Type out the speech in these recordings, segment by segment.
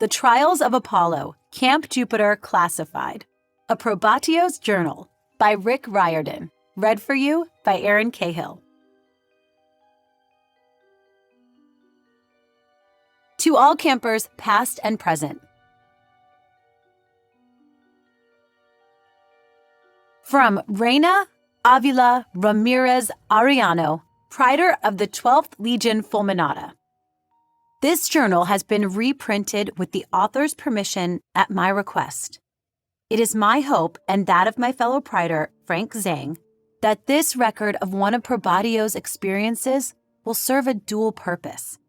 The Trials of Apollo, Camp Jupiter Classified. A Probatio's Journal by Rick Riordan. Read for you by Erin Cahill. To all campers, past and present. From Reina Avila Ramirez Arellano, Praetor of the 12th Legion Fulminata. This journal has been reprinted with the author's permission at my request. It is my hope, and that of my fellow Praetor, Frank Zhang, that this record of one of Probatio's experiences will serve a dual purpose.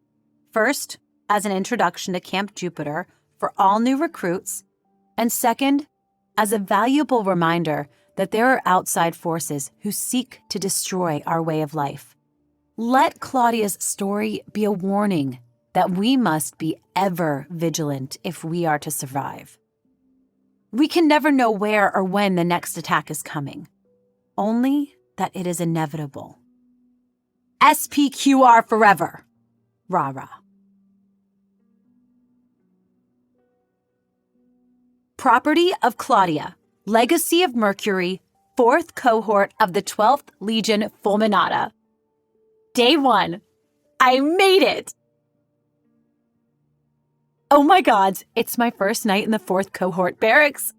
First, as an introduction to Camp Jupiter for all new recruits, and second, as a valuable reminder that there are outside forces who seek to destroy our way of life. Let Claudia's story be a warning that we must be ever vigilant if we are to survive. We can never know where or when the next attack is coming, only that it is inevitable. SPQR forever. Rah-rah. Property of Claudia, Legacy of Mercury, 4th cohort of the 12th Legion Fulminata. Day 1. I made it! Oh my gods, it's my first night in the 4th cohort barracks.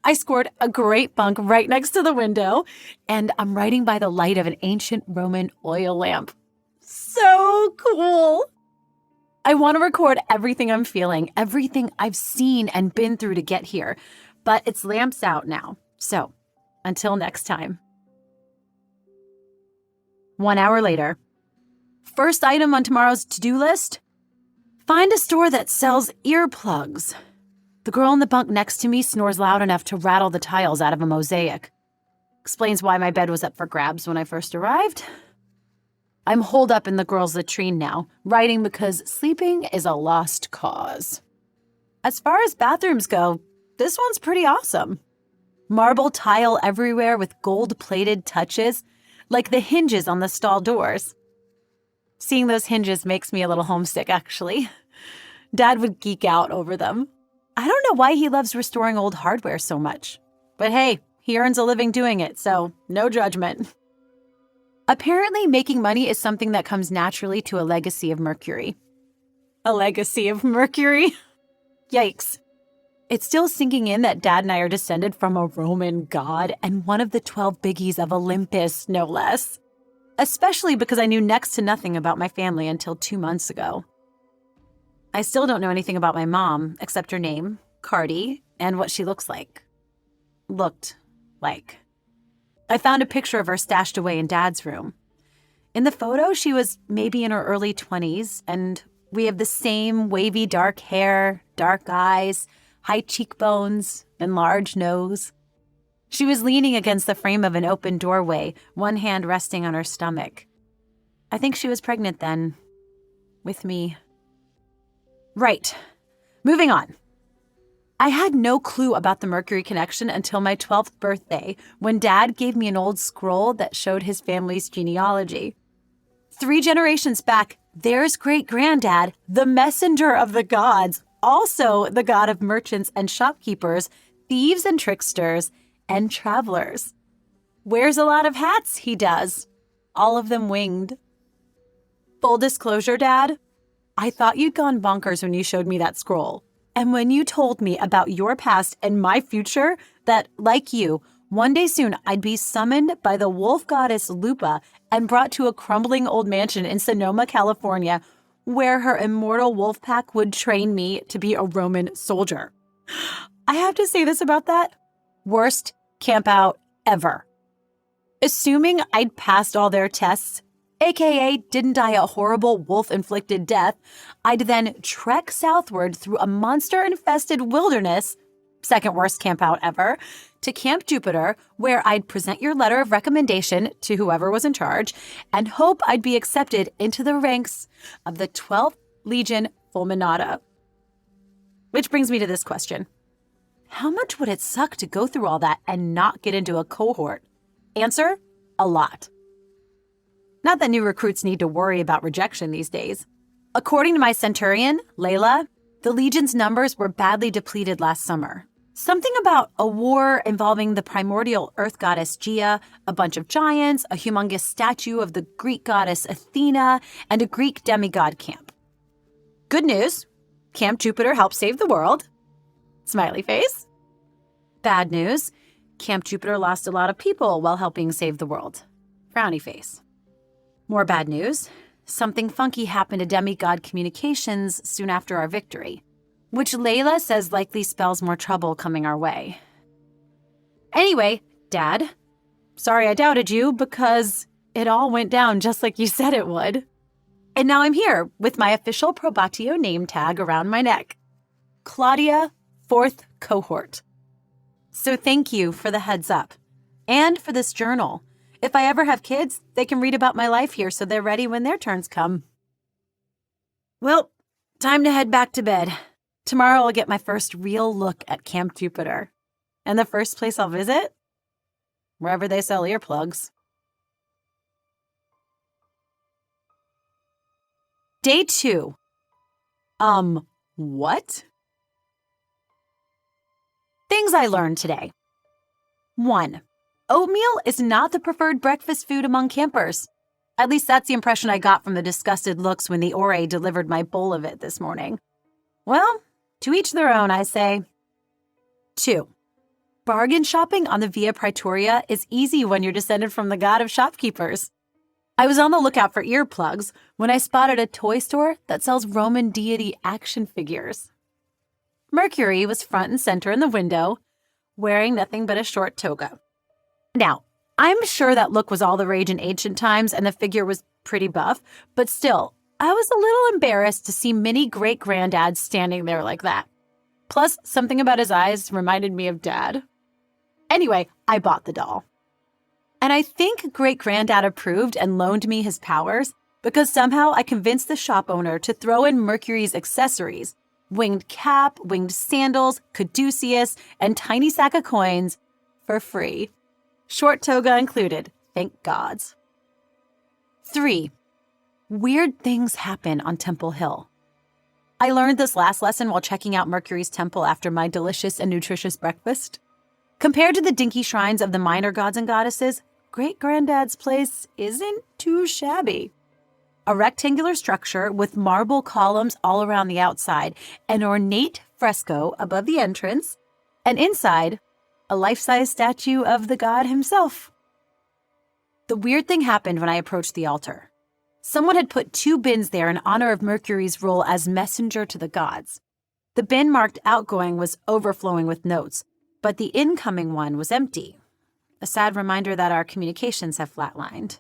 I scored a great bunk right next to the window, and I'm writing by the light of an ancient Roman oil lamp. So cool! I want to record everything I'm feeling, everything I've seen and been through to get here, but it's lamps out now. So, until next time. 1 hour later. First item on tomorrow's to-do list? Find a store that sells earplugs. The girl in the bunk next to me snores loud enough to rattle the tiles out of a mosaic. Explains why my bed was up for grabs when I first arrived. I'm holed up in the girls' latrine now, writing because sleeping is a lost cause. As far as bathrooms go, this one's pretty awesome. Marble tile everywhere with gold-plated touches, like the hinges on the stall doors. Seeing those hinges makes me a little homesick, actually. Dad would geek out over them. I don't know why he loves restoring old hardware so much. But hey, he earns a living doing it, so no judgment. Apparently, making money is something that comes naturally to a legacy of Mercury. A legacy of Mercury? Yikes. It's still sinking in that Dad and I are descended from a Roman god and one of the 12 biggies of Olympus, no less. Especially because I knew next to nothing about my family until 2 months ago. I still don't know anything about my mom, except her name, Cardi, and what she looks like. Looked like. I found a picture of her stashed away in Dad's room. In the photo, she was maybe in her early 20s, and we have the same wavy dark hair, dark eyes, high cheekbones, and large nose. She was leaning against the frame of an open doorway, one hand resting on her stomach. I think she was pregnant then. With me. Right. Moving on. I had no clue about the Mercury connection until my 12th birthday, when Dad gave me an old scroll that showed his family's genealogy. 3 generations back, there's great-granddad, the messenger of the gods, also the god of merchants and shopkeepers, thieves and tricksters, and travelers. Wears a lot of hats, he does. All of them winged. Full disclosure, Dad, I thought you'd gone bonkers when you showed me that scroll. And when you told me about your past and my future, that, like you, one day soon I'd be summoned by the wolf goddess Lupa and brought to a crumbling old mansion in Sonoma, California, where her immortal wolf pack would train me to be a Roman soldier. I have to say this about that. Worst camp out ever. Assuming I'd passed all their tests, aka didn't die a horrible wolf-inflicted death, I'd then trek southward through a monster-infested wilderness, second worst camp out ever, to Camp Jupiter, where I'd present your letter of recommendation to whoever was in charge and hope I'd be accepted into the ranks of the 12th Legion Fulminata. Which brings me to this question. How much would it suck to go through all that and not get into a cohort? Answer, a lot. Not that new recruits need to worry about rejection these days. According to my centurion, Layla, The Legion's numbers were badly depleted last summer. Something about a war involving the primordial earth goddess Gaia, a bunch of giants, a humongous statue of the Greek goddess Athena, and a Greek demigod camp. Good news, Camp Jupiter helped save the world. Smiley face. Bad news, Camp Jupiter lost a lot of people while helping save the world. Frowny face. More bad news, something funky happened to demigod communications soon after our victory, which Layla says likely spells more trouble coming our way. Anyway, Dad, sorry I doubted you because it all went down just like you said it would. And now I'm here with my official Probatio name tag around my neck. Claudia, 4th cohort. So thank you for the heads up. And for this journal. If I ever have kids, they can read about my life here so they're ready when their turns come. Well, time to head back to bed. Tomorrow I'll get my first real look at Camp Jupiter. And the first place I'll visit? Wherever they sell earplugs. Day 2. What? Things I learned today. 1. Oatmeal is not the preferred breakfast food among campers. At least that's the impression I got from the disgusted looks when the Ore delivered my bowl of it this morning. Well, to each their own, I say. 2. Bargain shopping on the Via Praetoria is easy when you're descended from the god of shopkeepers. I was on the lookout for earplugs when I spotted a toy store that sells Roman deity action figures. Mercury was front and center in the window, wearing nothing but a short toga. Now, I'm sure that look was all the rage in ancient times and the figure was pretty buff, but still, I was a little embarrassed to see mini great-granddad standing there like that. Plus, something about his eyes reminded me of Dad. Anyway, I bought the doll. And I think great-granddad approved and loaned me his powers because somehow I convinced the shop owner to throw in Mercury's accessories, winged cap, winged sandals, caduceus, and tiny sack of coins for free. Short toga included, thank gods. 3. Weird things happen on Temple Hill. I learned this last lesson while checking out Mercury's temple after my delicious and nutritious breakfast. Compared to the dinky shrines of the minor gods and goddesses, Great-Granddad's place isn't too shabby. A rectangular structure with marble columns all around the outside, an ornate fresco above the entrance, and inside, a life-size statue of the god himself. The weird thing happened when I approached the altar. Someone had put 2 bins there in honor of Mercury's role as messenger to the gods. The bin marked outgoing was overflowing with notes, but the incoming one was empty. A sad reminder that our communications have flatlined.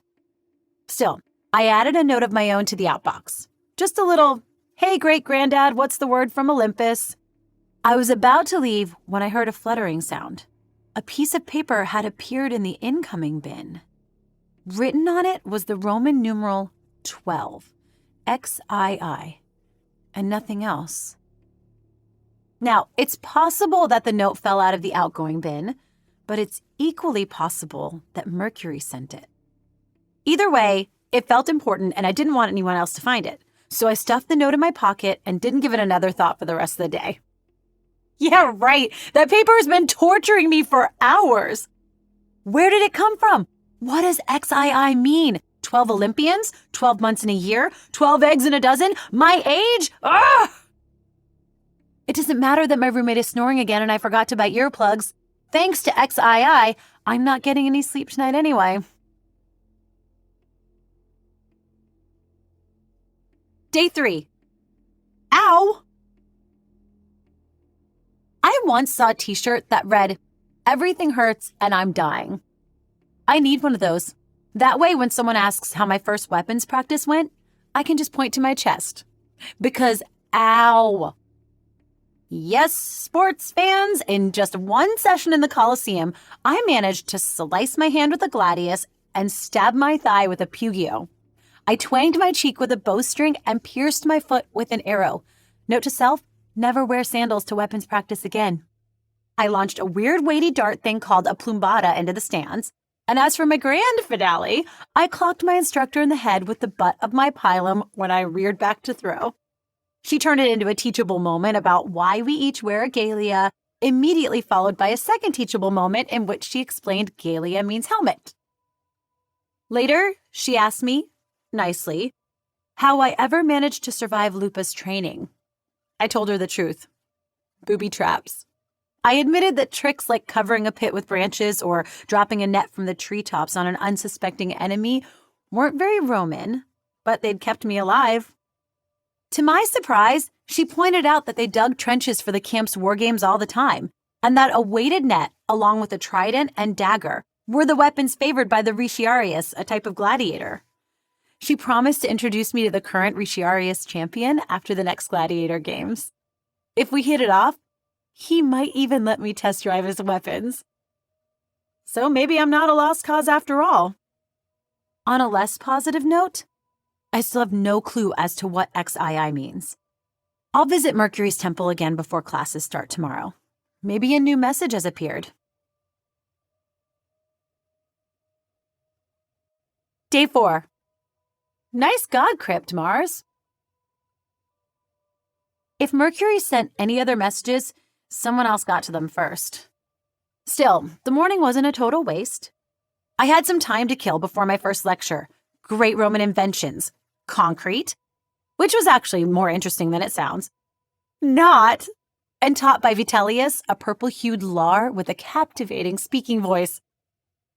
Still, I added a note of my own to the outbox. Just a little, hey, great-granddad, what's the word from Olympus? I was about to leave when I heard a fluttering sound. A piece of paper had appeared in the incoming bin. Written on it was the Roman numeral 12, XII, and nothing else. Now, it's possible that the note fell out of the outgoing bin, but it's equally possible that Mercury sent it. Either way, it felt important and I didn't want anyone else to find it, so I stuffed the note in my pocket and didn't give it another thought for the rest of the day. Yeah, right. That paper has been torturing me for hours. Where did it come from? What does XII mean? 12 Olympians? 12 months in a year? 12 eggs in a dozen? My age? Ugh! It doesn't matter that my roommate is snoring again and I forgot to buy earplugs. Thanks to XII, I'm not getting any sleep tonight anyway. Day 3. Ow! I once saw a t-shirt that read, "Everything hurts and I'm dying." I need one of those. That way, when someone asks how my first weapons practice went, I can just point to my chest. Because, ow! Yes, sports fans, in just one session in the Coliseum, I managed to slice my hand with a gladius and stab my thigh with a pugio. I twanged my cheek with a bowstring and pierced my foot with an arrow. Note to self, never wear sandals to weapons practice again. I launched a weird weighty dart thing called a plumbata into the stands. And as for my grand finale, I clocked my instructor in the head with the butt of my pilum when I reared back to throw. She turned it into a teachable moment about why we each wear a Galia, immediately followed by a second teachable moment in which she explained Galia means helmet. Later, she asked me, nicely, how I ever managed to survive lupus training. I told her the truth. Booby traps. I admitted that tricks like covering a pit with branches or dropping a net from the treetops on an unsuspecting enemy weren't very Roman, but they'd kept me alive. To my surprise, she pointed out that they dug trenches for the camp's war games all the time, and that a weighted net, along with a trident and dagger, were the weapons favored by the Retiarius, a type of gladiator. She promised to introduce me to the current Retiarius champion after the next gladiator games. If we hit it off, he might even let me test drive his weapons. So maybe I'm not a lost cause after all. On a less positive note, I still have no clue as to what XII means. I'll visit Mercury's temple again before classes start tomorrow. Maybe a new message has appeared. Day 4. Nice god crypt, Mars. If Mercury sent any other messages, someone else got to them first. Still, the morning wasn't a total waste. I had some time to kill before my first lecture, Great Roman Inventions, concrete, which was actually more interesting than it sounds, not, and taught by Vitellius, a purple-hued lar with a captivating speaking voice.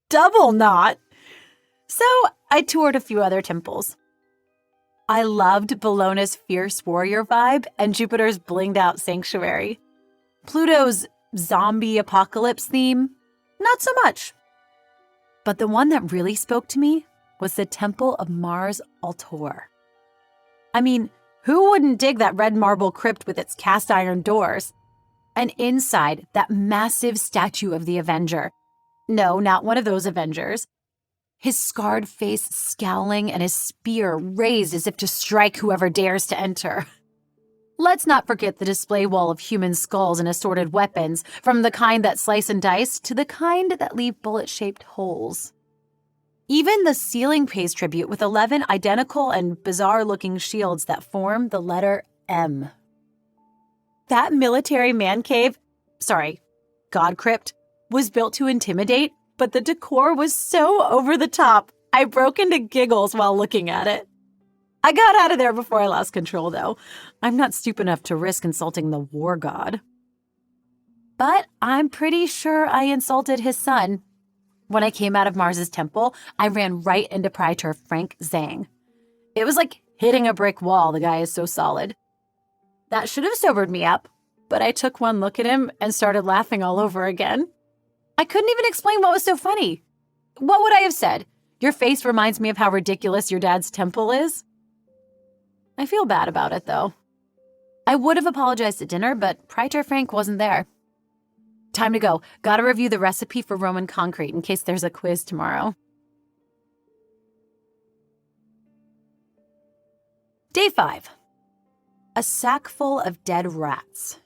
Double not. So I toured a few other temples. I loved Bellona's fierce warrior vibe and Jupiter's blinged-out sanctuary. Pluto's zombie apocalypse theme, not so much. But the one that really spoke to me was the Temple of Mars Altor. I mean, who wouldn't dig that red marble crypt with its cast iron doors? And inside, that massive statue of the Avenger. No, not one of those Avengers. His scarred face scowling and his spear raised as if to strike whoever dares to enter. Let's not forget the display wall of human skulls and assorted weapons, from the kind that slice and dice to the kind that leave bullet-shaped holes. Even the ceiling pays tribute with 11 identical and bizarre-looking shields that form the letter M. That military man cave, god crypt, was built to intimidate, but the decor was so over the top, I broke into giggles while looking at it. I got out of there before I lost control, though. I'm not stupid enough to risk insulting the war god. But I'm pretty sure I insulted his son. When I came out of Mars's temple, I ran right into Praetor Frank Zhang. It was like hitting a brick wall, the guy is so solid. That should have sobered me up, but I took one look at him and started laughing all over again. I couldn't even explain what was so funny. What would I have said? Your face reminds me of how ridiculous your dad's temple is? I feel bad about it, though. I would have apologized at dinner, but Praetor Frank wasn't there. Time to go. Gotta review the recipe for Roman concrete in case there's a quiz tomorrow. Day 5. A sack full of dead rats.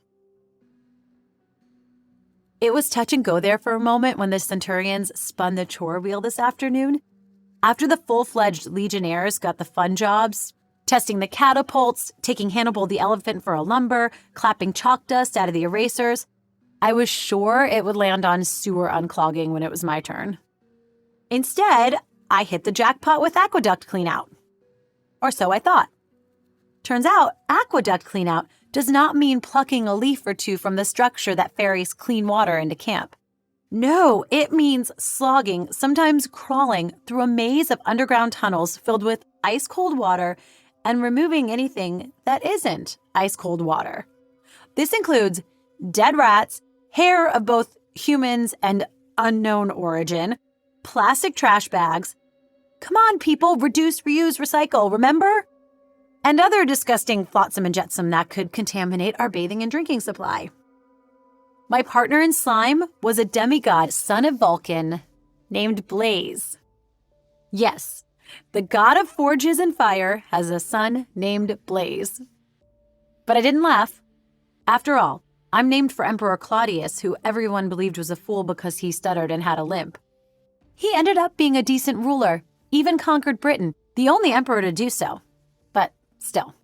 It was touch and go there for a moment when the Centurions spun the chore wheel this afternoon. After the full-fledged legionnaires got the fun jobs, testing the catapults, taking Hannibal the elephant for a lumber, clapping chalk dust out of the erasers, I was sure it would land on sewer unclogging when it was my turn. Instead, I hit the jackpot with aqueduct cleanout. Or so I thought. Turns out, aqueduct cleanout does not mean plucking a leaf or two from the structure that ferries clean water into camp. No, it means slogging, sometimes crawling, through a maze of underground tunnels filled with ice-cold water and removing anything that isn't ice-cold water. This includes dead rats, hair of both humans and unknown origin, plastic trash bags. Come on, people, reduce, reuse, recycle, remember? And other disgusting flotsam and jetsam that could contaminate our bathing and drinking supply. My partner in slime was a demigod son of Vulcan named Blaze. Yes, the god of forges and fire has a son named Blaze. But I didn't laugh. After all, I'm named for Emperor Claudius, who everyone believed was a fool because he stuttered and had a limp. He ended up being a decent ruler, even conquered Britain, the only emperor to do so. But still.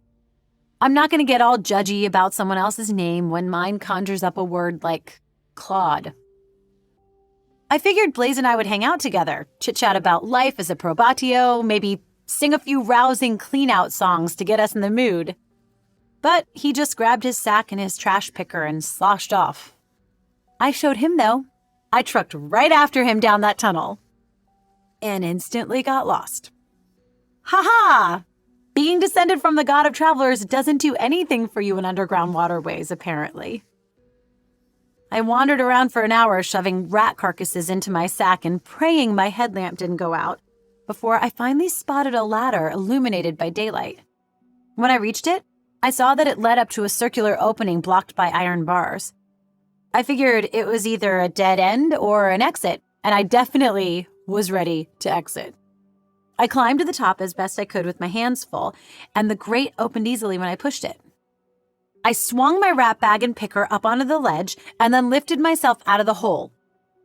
I'm not going to get all judgy about someone else's name when mine conjures up a word like Claude. I figured Blaze and I would hang out together, chit-chat about life as a probatio, maybe sing a few rousing clean-out songs to get us in the mood. But he just grabbed his sack and his trash picker and sloshed off. I showed him, though. I trucked right after him down that tunnel and instantly got lost. Ha-ha! Being descended from the god of travelers doesn't do anything for you in underground waterways, apparently. I wandered around for an hour, shoving rat carcasses into my sack and praying my headlamp didn't go out, before I finally spotted a ladder illuminated by daylight. When I reached it, I saw that it led up to a circular opening blocked by iron bars. I figured it was either a dead end or an exit, and I definitely was ready to exit. I climbed to the top as best I could with my hands full, and the grate opened easily when I pushed it. I swung my rat bag and picker up onto the ledge and then lifted myself out of the hole,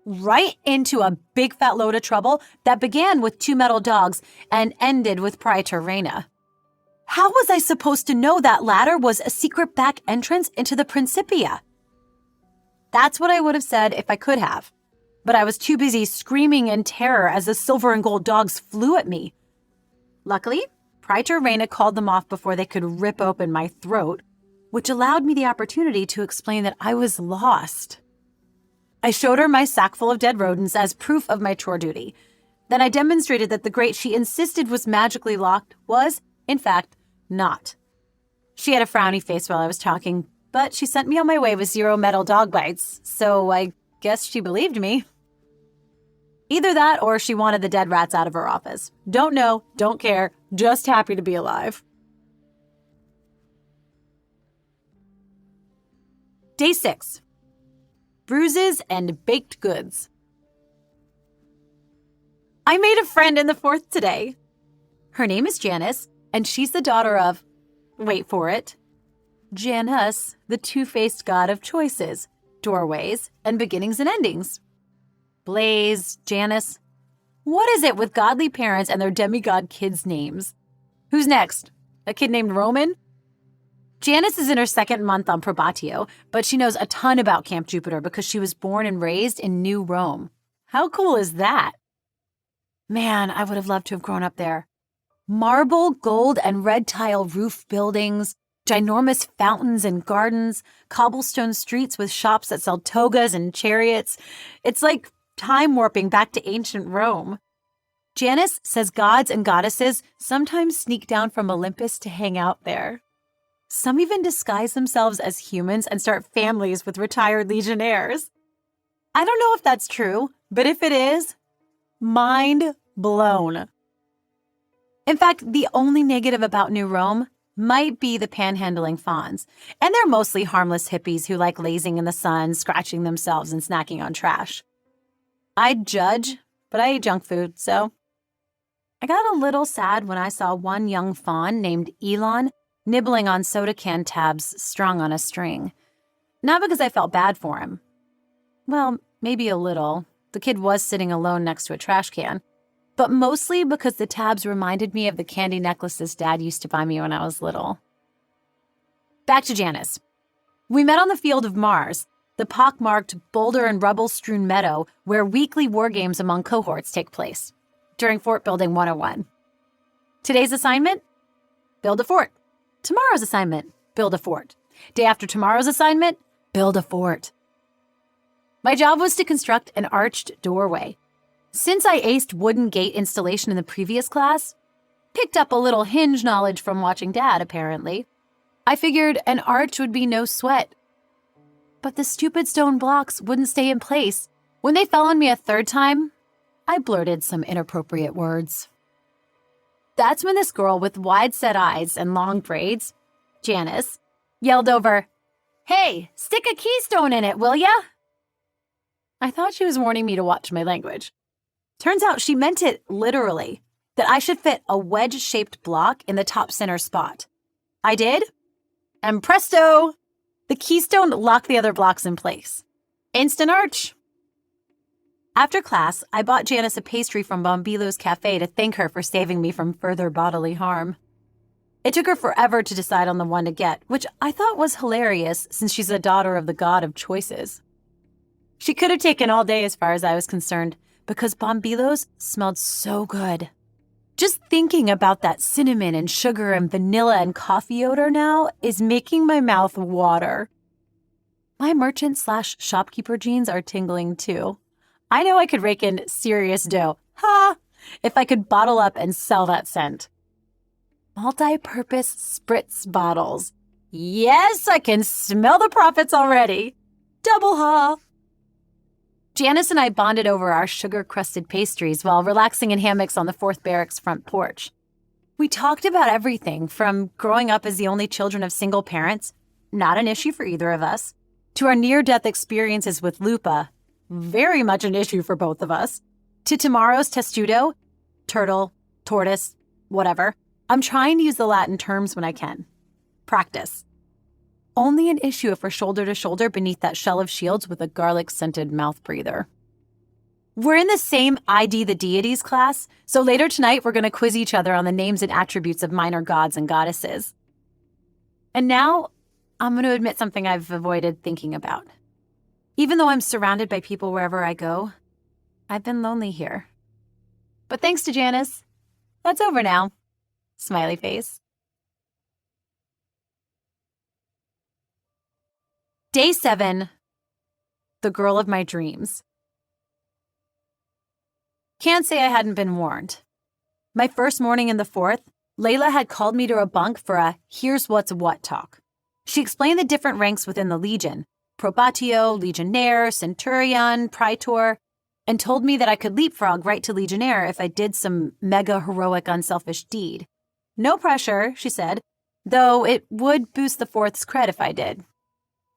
right into a big fat load of trouble that began with 2 metal dogs and ended with Praetor Reina. How was I supposed to know that ladder was a secret back entrance into the Principia? That's what I would have said if I could have. But I was too busy screaming in terror as the silver and gold dogs flew at me. Luckily, Praetor Reina called them off before they could rip open my throat, which allowed me the opportunity to explain that I was lost. I showed her my sack full of dead rodents as proof of my chore duty. Then I demonstrated that the grate she insisted was magically locked was, in fact, not. She had a frowny face while I was talking, but she sent me on my way with 0 metal dog bites, so I guess she believed me. Either that or she wanted the dead rats out of her office. Don't know, don't care, just happy to be alive. Day 6. Bruises and baked goods. I made a friend in the 4th today. Her name is Janice, and she's the daughter of, wait for it, Janus, the two-faced god of choices, doorways, and beginnings and endings. Blaze, Janice. What is it with godly parents and their demigod kids' names? Who's next? A kid named Roman? Janice is in her 2nd month on probatio, but she knows a ton about Camp Jupiter because she was born and raised in New Rome. How cool is that? Man, I would have loved to have grown up there. Marble, gold, and red tile roof buildings, ginormous fountains and gardens, cobblestone streets with shops that sell togas and chariots. It's like time warping back to ancient Rome. Janice says gods and goddesses sometimes sneak down from Olympus to hang out there. Some even disguise themselves as humans and start families with retired legionnaires. I don't know if that's true, but if it is, mind blown. In fact, the only negative about New Rome might be the panhandling fawns, and they're mostly harmless hippies who like lazing in the sun, scratching themselves, and snacking on trash. I'd judge, but I eat junk food, so. I got a little sad when I saw one young fawn named Elon nibbling on soda can tabs strung on a string. Not because I felt bad for him. Well, maybe a little. The kid was sitting alone next to a trash can. But mostly because the tabs reminded me of the candy necklaces Dad used to buy me when I was little. Back to Janice. We met on the field of Mars, the pockmarked, boulder and rubble-strewn meadow where weekly war games among cohorts take place, during Fort Building 101. Today's assignment? Build a fort. Tomorrow's assignment? Build a fort. Day after tomorrow's assignment? Build a fort. My job was to construct an arched doorway. Since I aced wooden gate installation in the previous class, picked up a little hinge knowledge from watching Dad, apparently, I figured an arch would be no sweat. But the stupid stone blocks wouldn't stay in place. When they fell on me a 3rd time, I blurted some inappropriate words. That's when this girl with wide-set eyes and long braids, Janice, yelled over, "Hey, stick a keystone in it, will ya?" I thought she was warning me to watch my language. Turns out she meant it literally, that I should fit a wedge-shaped block in the top center spot. I did, and presto, the keystone locked the other blocks in place. Instant arch. After class, I bought Janice a pastry from Bombilo's Cafe to thank her for saving me from further bodily harm. It took her forever to decide on the one to get, which I thought was hilarious since she's a daughter of the god of choices. She could have taken all day as far as I was concerned, because Bombilos smelled so good. Just thinking about that cinnamon and sugar and vanilla and coffee odor now is making my mouth water. My merchant/shopkeeper jeans are tingling too. I know I could rake in serious dough, if I could bottle up and sell that scent. Multi-purpose spritz bottles. Yes, I can smell the profits already. Double ha! Janice and I bonded over our sugar-crusted pastries while relaxing in hammocks on the 4th Barracks front porch. We talked about everything from growing up as the only children of single parents, not an issue for either of us, to our near-death experiences with Lupa, very much an issue for both of us, to tomorrow's testudo, turtle, tortoise, whatever. I'm trying to use the Latin terms when I can. Practice. Only an issue if we're shoulder to shoulder beneath that shell of shields with a garlic-scented mouth breather. We're in the same ID the Deities class, so later tonight we're going to quiz each other on the names and attributes of minor gods and goddesses. And now, I'm going to admit something I've avoided thinking about. Even though I'm surrounded by people wherever I go, I've been lonely here. But thanks to Janice, that's over now. Smiley face. Day 7. The girl of my dreams. Can't say I hadn't been warned. My first morning in the 4th, Layla had called me to her bunk for a here's what's what talk. She explained the different ranks within the Legion, Probatio, Legionnaire, Centurion, Praetor, and told me that I could leapfrog right to Legionnaire if I did some mega heroic unselfish deed. No pressure, she said, though it would boost the 4th's cred if I did.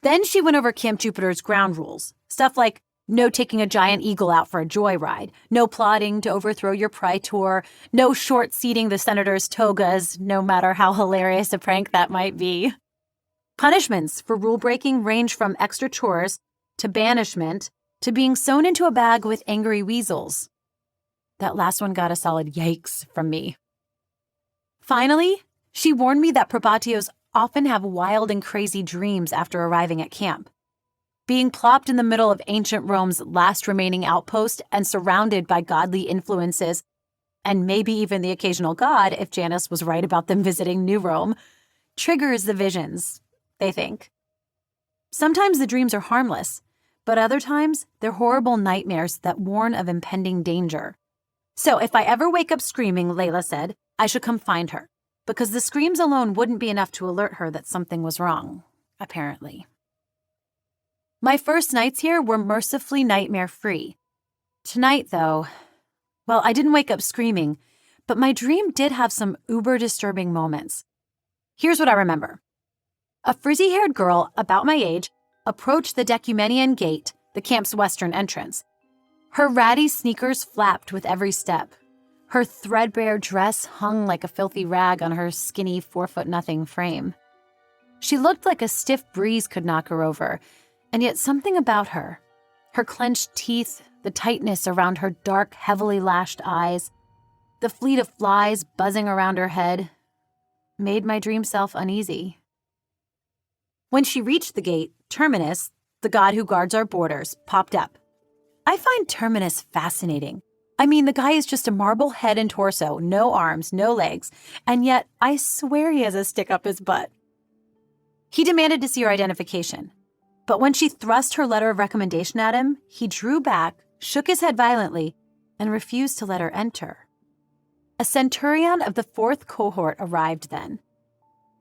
Then she went over Camp Jupiter's ground rules, stuff like no taking a giant eagle out for a joyride, no plotting to overthrow your praetor, no short-seating the senator's togas, no matter how hilarious a prank that might be. Punishments for rule-breaking range from extra chores to banishment to being sewn into a bag with angry weasels. That last one got a solid yikes from me. Finally, she warned me that probatios often have wild and crazy dreams after arriving at camp. Being plopped in the middle of ancient Rome's last remaining outpost and surrounded by godly influences, and maybe even the occasional god if Janice was right about them visiting New Rome, triggers the visions, they think. Sometimes the dreams are harmless, but other times they're horrible nightmares that warn of impending danger. So if I ever wake up screaming, Layla said, I should come find her, because the screams alone wouldn't be enough to alert her that something was wrong, apparently. My first nights here were mercifully nightmare-free. Tonight, though, well, I didn't wake up screaming, but my dream did have some uber-disturbing moments. Here's what I remember. A frizzy-haired girl, about my age, approached the Decumenian Gate, the camp's western entrance. Her ratty sneakers flapped with every step. Her threadbare dress hung like a filthy rag on her skinny 4'0" frame. She looked like a stiff breeze could knock her over, and yet something about her, her clenched teeth, the tightness around her dark, heavily lashed eyes, the fleet of flies buzzing around her head, made my dream self uneasy. When she reached the gate, Terminus, the god who guards our borders, popped up. I find Terminus fascinating. I mean, the guy is just a marble head and torso, no arms, no legs, and yet I swear he has a stick up his butt. He demanded to see her identification, but when she thrust her letter of recommendation at him, he drew back, shook his head violently, and refused to let her enter. A centurion of the 4th cohort arrived then.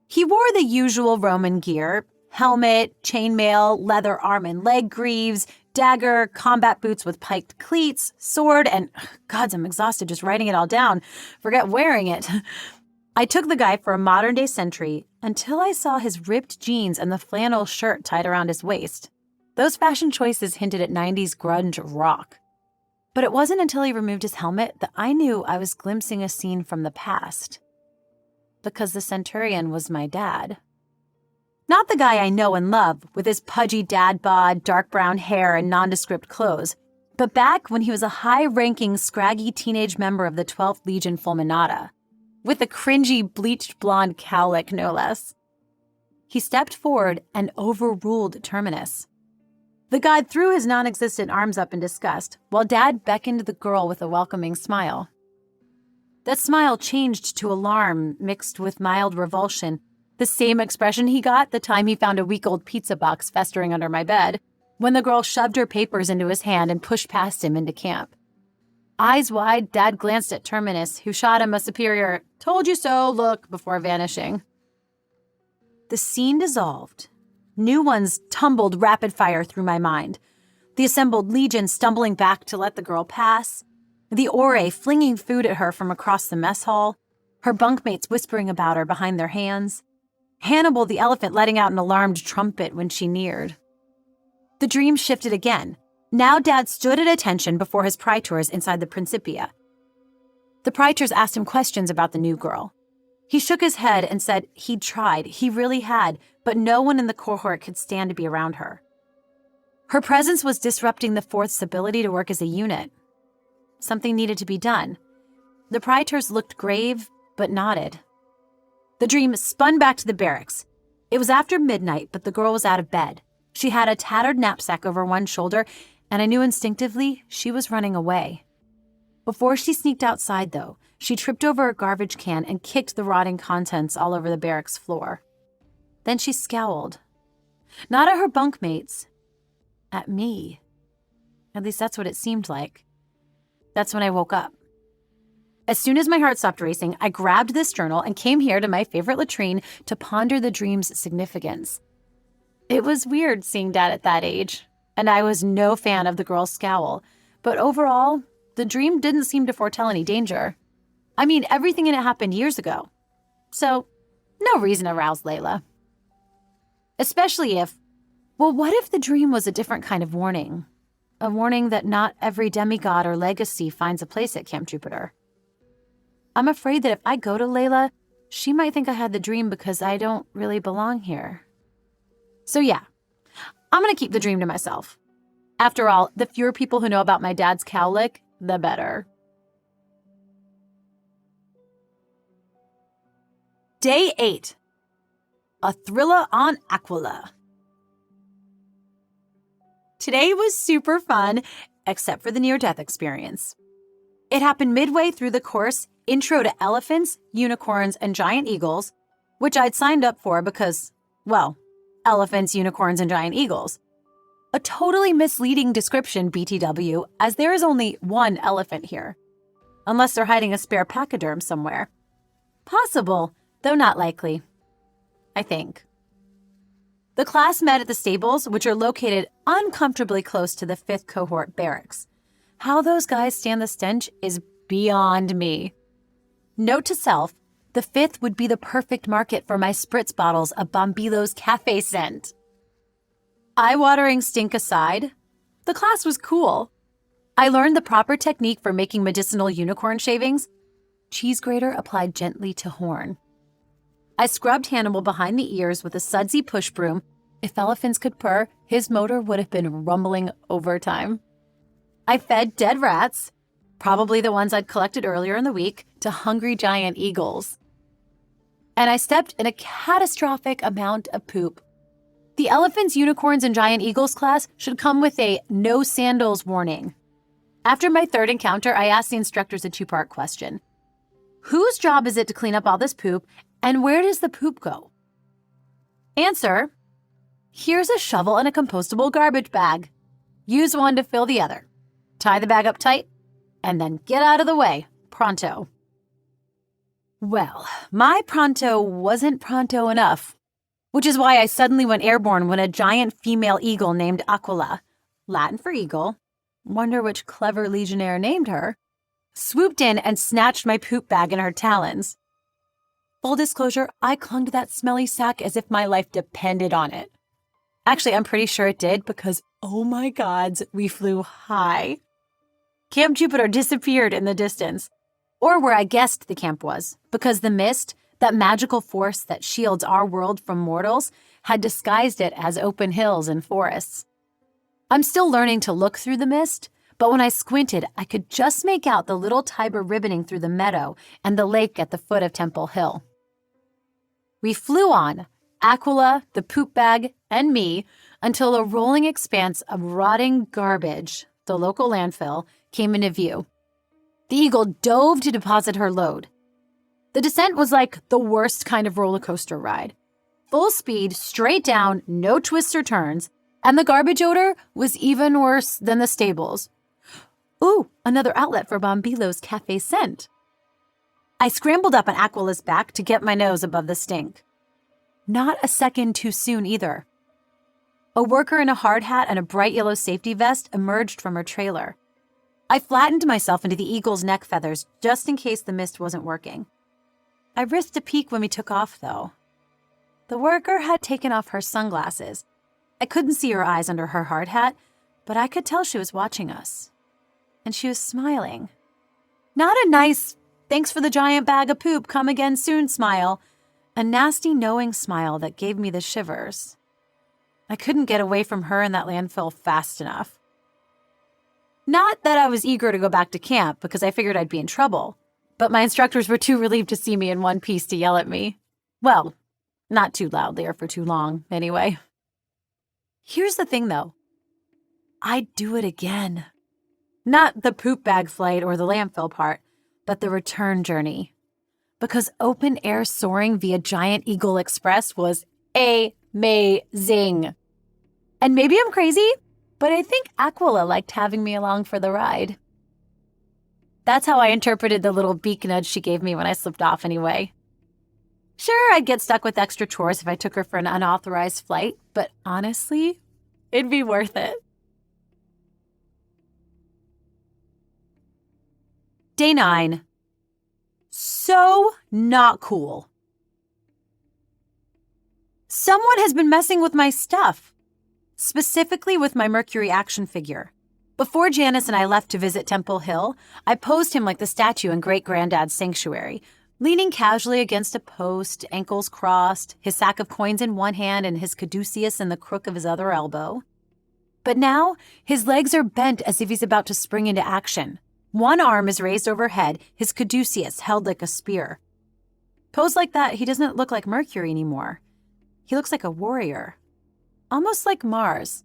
He wore the usual Roman gear, helmet, chainmail, leather arm and leg greaves, dagger, combat boots with piked cleats, sword, and, gods, I'm exhausted just writing it all down. Forget wearing it. I took the guy for a modern-day sentry until I saw his ripped jeans and the flannel shirt tied around his waist. Those fashion choices hinted at 90s grunge rock. But it wasn't until he removed his helmet that I knew I was glimpsing a scene from the past. Because the centurion was my dad. Not the guy I know and love, with his pudgy dad bod, dark brown hair, and nondescript clothes, but back when he was a high-ranking, scraggy teenage member of the 12th Legion Fulminata. with a cringy bleached blonde cowlick no less. He stepped forward and overruled Terminus. The god threw his non-existent arms up in disgust, while Dad beckoned the girl with a welcoming smile. That smile changed to alarm mixed with mild revulsion, the same expression he got the time he found a week-old pizza box festering under my bed, when the girl shoved her papers into his hand and pushed past him into camp. Eyes wide, Dad glanced at Terminus, who shot him a superior, "Told you so" look before vanishing. The scene dissolved. New ones tumbled rapid fire through my mind. The assembled legion stumbling back to let the girl pass. The Ore flinging food at her from across the mess hall. Her bunkmates whispering about her behind their hands. Hannibal the elephant letting out an alarmed trumpet when she neared. The dream shifted again. Now Dad stood at attention before his praetors inside the Principia. The praetors asked him questions about the new girl. He shook his head and said he'd tried, he really had, but no one in the cohort could stand to be around her. Her presence was disrupting the Fourth's ability to work as a unit. Something needed to be done. The praetors looked grave, but nodded. The dream spun back to the barracks. It was after midnight, but the girl was out of bed. She had a tattered knapsack over one shoulder, and I knew instinctively she was running away. Before she sneaked outside, though, she tripped over a garbage can and kicked the rotting contents all over the barracks floor. Then she scowled. Not at her bunkmates. At me. At least that's what it seemed like. That's when I woke up. As soon as my heart stopped racing, I grabbed this journal and came here to my favorite latrine to ponder the dream's significance. It was weird seeing Dad at that age, and I was no fan of the girl's scowl, but overall, the dream didn't seem to foretell any danger. I mean, everything in it happened years ago. So, no reason to rouse Layla. Especially if, well, what if the dream was a different kind of warning? A warning that not every demigod or legacy finds a place at Camp Jupiter. I'm afraid that if I go to Layla, she might think I had the dream because I don't really belong here. So yeah, I'm gonna keep the dream to myself. After all, the fewer people who know about my dad's cowlick, the better. Day 8. A thriller on Aquila. Today was super fun, except for the near-death experience. It happened midway through the course, Intro to Elephants, Unicorns, and Giant Eagles, which I'd signed up for because, well, elephants, unicorns, and giant eagles. A totally misleading description, BTW, as there is only one elephant here. Unless they're hiding a spare pachyderm somewhere. Possible, though not likely. I think. The class met at the stables, which are located uncomfortably close to the 5th cohort barracks. How those guys stand the stench is beyond me. Note to self, the 5th would be the perfect market for my spritz bottles of Bombilo's cafe scent. Eye-watering stink aside, the class was cool. I learned the proper technique for making medicinal unicorn shavings. Cheese grater applied gently to horn. I scrubbed Hannibal behind the ears with a sudsy push broom. If elephants could purr, his motor would have been rumbling overtime. I fed dead rats, probably the ones I'd collected earlier in the week, to hungry giant eagles. And I stepped in a catastrophic amount of poop. The elephants, unicorns, and giant eagles class should come with a no sandals warning. After my 3rd encounter, I asked the instructors a 2-part question. Whose job is it to clean up all this poop, and where does the poop go? Answer: here's a shovel and a compostable garbage bag. Use one to fill the other. Tie the bag up tight, and then get out of the way, pronto. Well, my pronto wasn't pronto enough, which is why I suddenly went airborne when a giant female eagle named Aquila, Latin for eagle, wonder which clever legionnaire named her, swooped in and snatched my poop bag in her talons. Full disclosure, I clung to that smelly sack as if my life depended on it. Actually, I'm pretty sure it did because, oh my gods, we flew high. Camp Jupiter disappeared in the distance, or where I guessed the camp was, because the mist, that magical force that shields our world from mortals, had disguised it as open hills and forests. I'm still learning to look through the mist, but when I squinted, I could just make out the little Tiber ribboning through the meadow and the lake at the foot of Temple Hill. We flew on, Aquila, the poop bag, and me, until a rolling expanse of rotting garbage, the local landfill, came into view. The Eagle dove to deposit her load. The descent was like the worst kind of roller coaster ride. Full speed, straight down, no twists or turns, and the garbage odor was even worse than the stables. Ooh, another outlet for Bombilo's cafe scent. I scrambled up on Aquila's back to get my nose above the stink. Not a second too soon either. A worker in a hard hat and a bright yellow safety vest emerged from her trailer. I flattened myself into the Eagle's neck feathers just in case the mist wasn't working. I risked a peek when we took off, though. The worker had taken off her sunglasses. I couldn't see her eyes under her hard hat, but I could tell she was watching us. And she was smiling. Not a nice, thanks for the giant bag of poop, come again soon smile. A nasty, knowing smile that gave me the shivers. I couldn't get away from her in that landfill fast enough. Not that I was eager to go back to camp because I figured I'd be in trouble, but my instructors were too relieved to see me in one piece to yell at me. Well, not too loudly or for too long, anyway. Here's the thing, though. I'd do it again. Not the poop bag flight or the landfill part, but the return journey. Because open-air soaring via Giant Eagle Express was amazing. And maybe I'm crazy, but I think Aquila liked having me along for the ride. That's how I interpreted the little beak nudge she gave me when I slipped off anyway. Sure, I'd get stuck with extra chores if I took her for an unauthorized flight, but honestly, it'd be worth it. Day 9. So not cool. Someone has been messing with my stuff, specifically with my Mercury action figure. Before Janice and I left to visit Temple Hill, I posed him like the statue in Great-Granddad's sanctuary, leaning casually against a post, ankles crossed, his sack of coins in one hand and his caduceus in the crook of his other elbow. But now, his legs are bent as if he's about to spring into action. One arm is raised overhead, his caduceus held like a spear. Posed like that, he doesn't look like Mercury anymore. He looks like a warrior. Almost like Mars,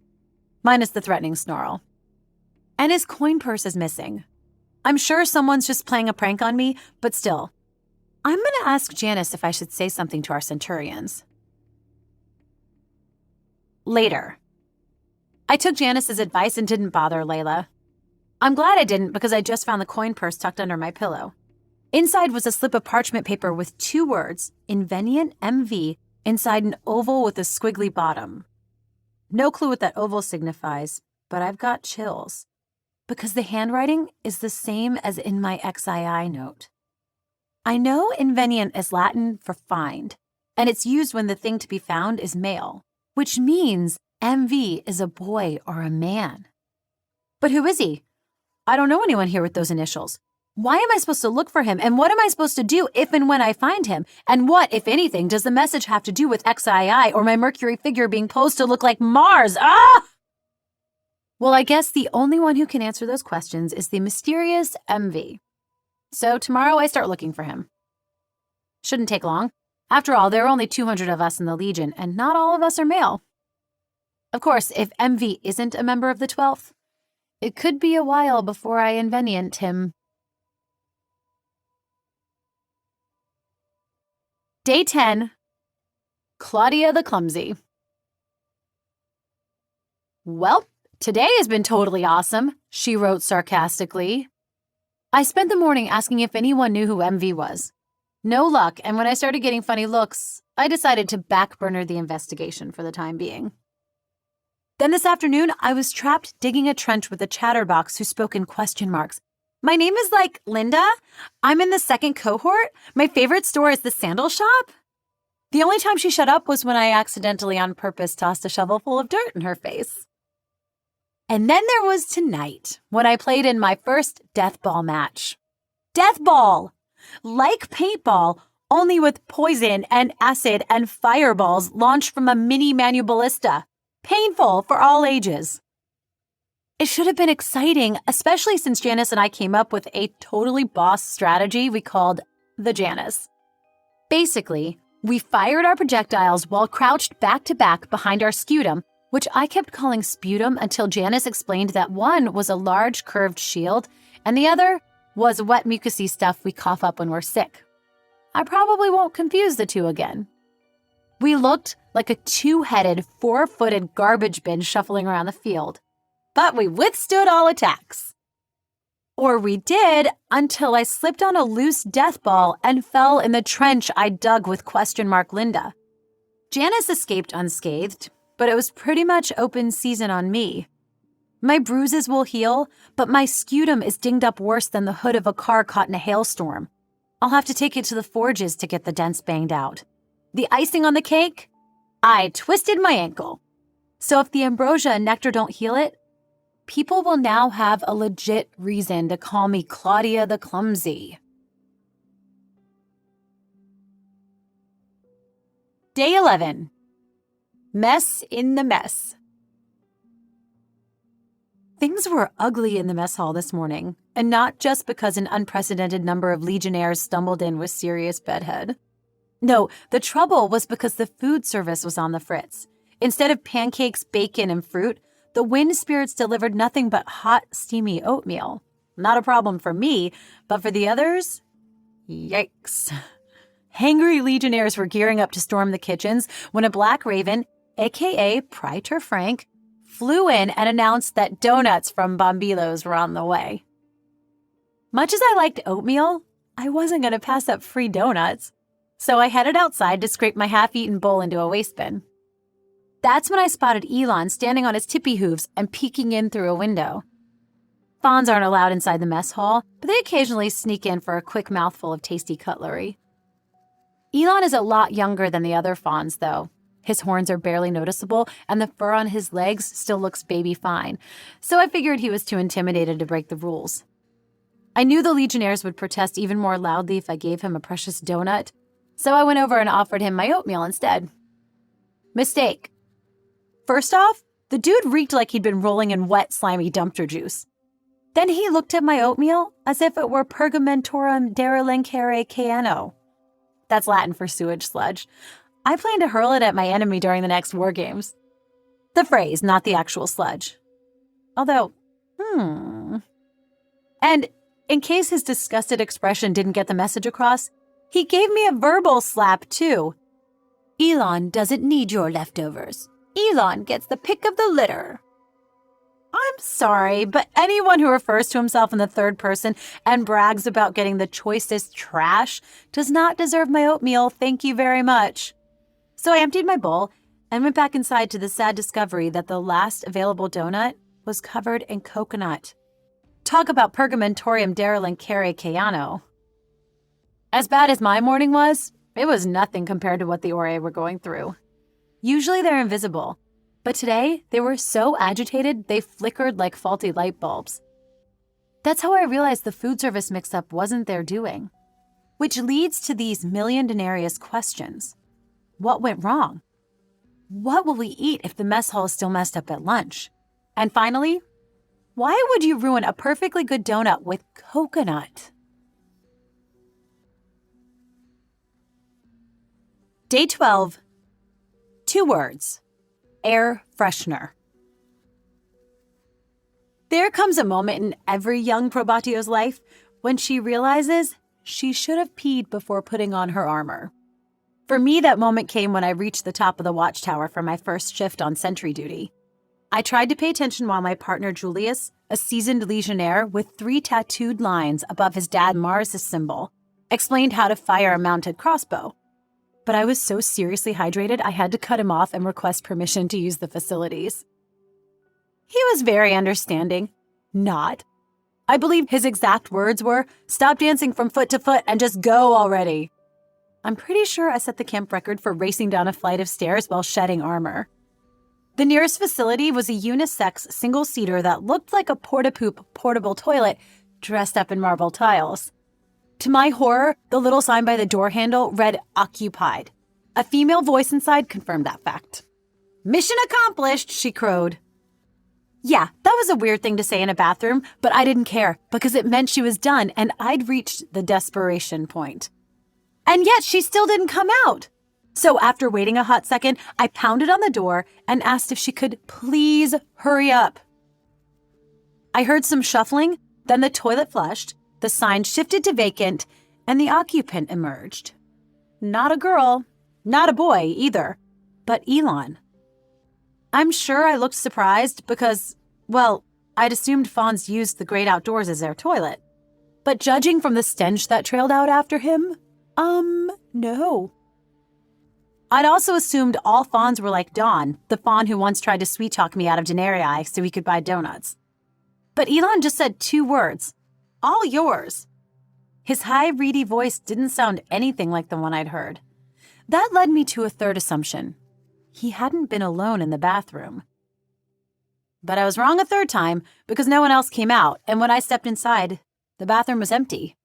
minus the threatening snarl. And his coin purse is missing. I'm sure someone's just playing a prank on me, but still. I'm going to ask Janice if I should say something to our centurions. Later. I took Janice's advice and didn't bother Layla. I'm glad I didn't because I just found the coin purse tucked under my pillow. Inside was a slip of parchment paper with 2 words, Inveniant MV, inside an oval with a squiggly bottom. No clue what that oval signifies, but I've got chills. Because the handwriting is the same as in my XII note. I know Inveniant is Latin for find, and it's used when the thing to be found is male, which means MV is a boy or a man. But who is he? I don't know anyone here with those initials. Why am I supposed to look for him, and what am I supposed to do if and when I find him? And what, if anything, does the message have to do with XII or my Mercury figure being posed to look like Mars? Ah! Well, I guess the only one who can answer those questions is the mysterious MV. So tomorrow I start looking for him. Shouldn't take long. After all, there are only 200 of us in the Legion, and not all of us are male. Of course, if MV isn't a member of the 12th, it could be a while before I inveniant him. Day 10. Claudia the Clumsy. Well, today has been totally awesome, she wrote sarcastically. I spent the morning asking if anyone knew who MV was. No luck, and when I started getting funny looks, I decided to backburner the investigation for the time being. Then this afternoon, I was trapped digging a trench with a chatterbox who spoke in question marks. My name is Linda. I'm in the 2nd cohort. My favorite store is the sandal shop. The only time she shut up was when I accidentally on purpose tossed a shovel full of dirt in her face. And then there was tonight, when I played in my first death ball match. Death ball! Like paintball, only with poison and acid and fireballs launched from a mini manuballista. Painful for all ages. It should have been exciting, especially since Janice and I came up with a totally boss strategy we called the Janice. Basically, we fired our projectiles while crouched back to back behind our scutum, which I kept calling sputum until Janice explained that one was a large curved shield and the other was wet mucousy stuff we cough up when we're sick. I probably won't confuse the two again. We looked like a two-headed, four-footed garbage bin shuffling around the field, but we withstood all attacks. Or we did, until I slipped on a loose death ball and fell in the trench I dug with ? Linda. Janice escaped unscathed, but it was pretty much open season on me. My bruises will heal, but my scutum is dinged up worse than the hood of a car caught in a hailstorm. I'll have to take it to the forges to get the dents banged out. The icing on the cake? I twisted my ankle. So if the ambrosia and nectar don't heal it, people will now have a legit reason to call me Claudia the Clumsy. Day 11. Mess in the mess. Things were ugly in the mess hall this morning, and not just because an unprecedented number of legionnaires stumbled in with serious bedhead. No, the trouble was because the food service was on the fritz. Instead of pancakes, bacon, and fruit, the wind spirits delivered nothing but hot, steamy oatmeal. Not a problem for me, but for the others? Yikes. Hangry legionnaires were gearing up to storm the kitchens when a black raven, aka Praetor Frank, flew in and announced that donuts from Bombilo's were on the way. Much as I liked oatmeal, I wasn't going to pass up free donuts, so I headed outside to scrape my half-eaten bowl into a waste bin. That's when I spotted Elon standing on his tippy hooves and peeking in through a window. Fawns aren't allowed inside the mess hall, but they occasionally sneak in for a quick mouthful of tasty cutlery. Elon is a lot younger than the other fawns, though. His horns are barely noticeable, and the fur on his legs still looks baby fine, so I figured he was too intimidated to break the rules. I knew the legionnaires would protest even more loudly if I gave him a precious donut, so I went over and offered him my oatmeal instead. Mistake. First off, the dude reeked like he'd been rolling in wet, slimy dumpster juice. Then he looked at my oatmeal as if it were pergamentorum derelincere caeno. That's Latin for sewage sludge. I plan to hurl it at my enemy during the next war games. The phrase, not the actual sludge. Although, And in case his disgusted expression didn't get the message across, he gave me a verbal slap too. Elon doesn't need your leftovers. Elon gets the pick of the litter. I'm sorry, but anyone who refers to himself in the third person and brags about getting the choicest trash does not deserve my oatmeal, thank you very much. So I emptied my bowl and went back inside to the sad discovery that the last available donut was covered in coconut. Talk about pergamentorium derelincere caeno. As bad as my morning was, it was nothing compared to what the Ore were going through. Usually they're invisible, but today they were so agitated they flickered like faulty light bulbs. That's how I realized the food service mix-up wasn't their doing. Which leads to these million denarius questions. What went wrong? What will we eat if the mess hall is still messed up at lunch? And finally, why would you ruin a perfectly good donut with coconut? Day 12. 2 words. Air freshener. There comes a moment in every young probatio's life when she realizes she should have peed before putting on her armor. For me, that moment came when I reached the top of the watchtower for my first shift on sentry duty. I tried to pay attention while my partner Julius, a seasoned legionnaire with 3 tattooed lines above his dad Mars' symbol, explained how to fire a mounted crossbow. But I was so seriously hydrated I had to cut him off and request permission to use the facilities. He was very understanding. Not. I believe his exact words were, "Stop dancing from foot to foot and just go already." I'm pretty sure I set the camp record for racing down a flight of stairs while shedding armor. The nearest facility was a unisex single-seater that looked like a porta-poop portable toilet dressed up in marble tiles. To my horror, the little sign by the door handle read "Occupied." A female voice inside confirmed that fact. "Mission accomplished," she crowed. Yeah, that was a weird thing to say in a bathroom, but I didn't care because it meant she was done and I'd reached the desperation point. And yet she still didn't come out. So after waiting a hot second, I pounded on the door and asked if she could please hurry up. I heard some shuffling, then the toilet flushed, the sign shifted to vacant, and the occupant emerged. Not a girl, not a boy either, but Elon. I'm sure I looked surprised because, well, I'd assumed fawns used the great outdoors as their toilet. But judging from the stench that trailed out after him, no. I'd also assumed all fawns were like Don, the fawn who once tried to sweet-talk me out of denarii so he could buy donuts. But Elon just said 2 words, all yours. His high, reedy voice didn't sound anything like the one I'd heard. That led me to a third assumption. He hadn't been alone in the bathroom. But I was wrong a third time because no one else came out, and when I stepped inside, the bathroom was empty.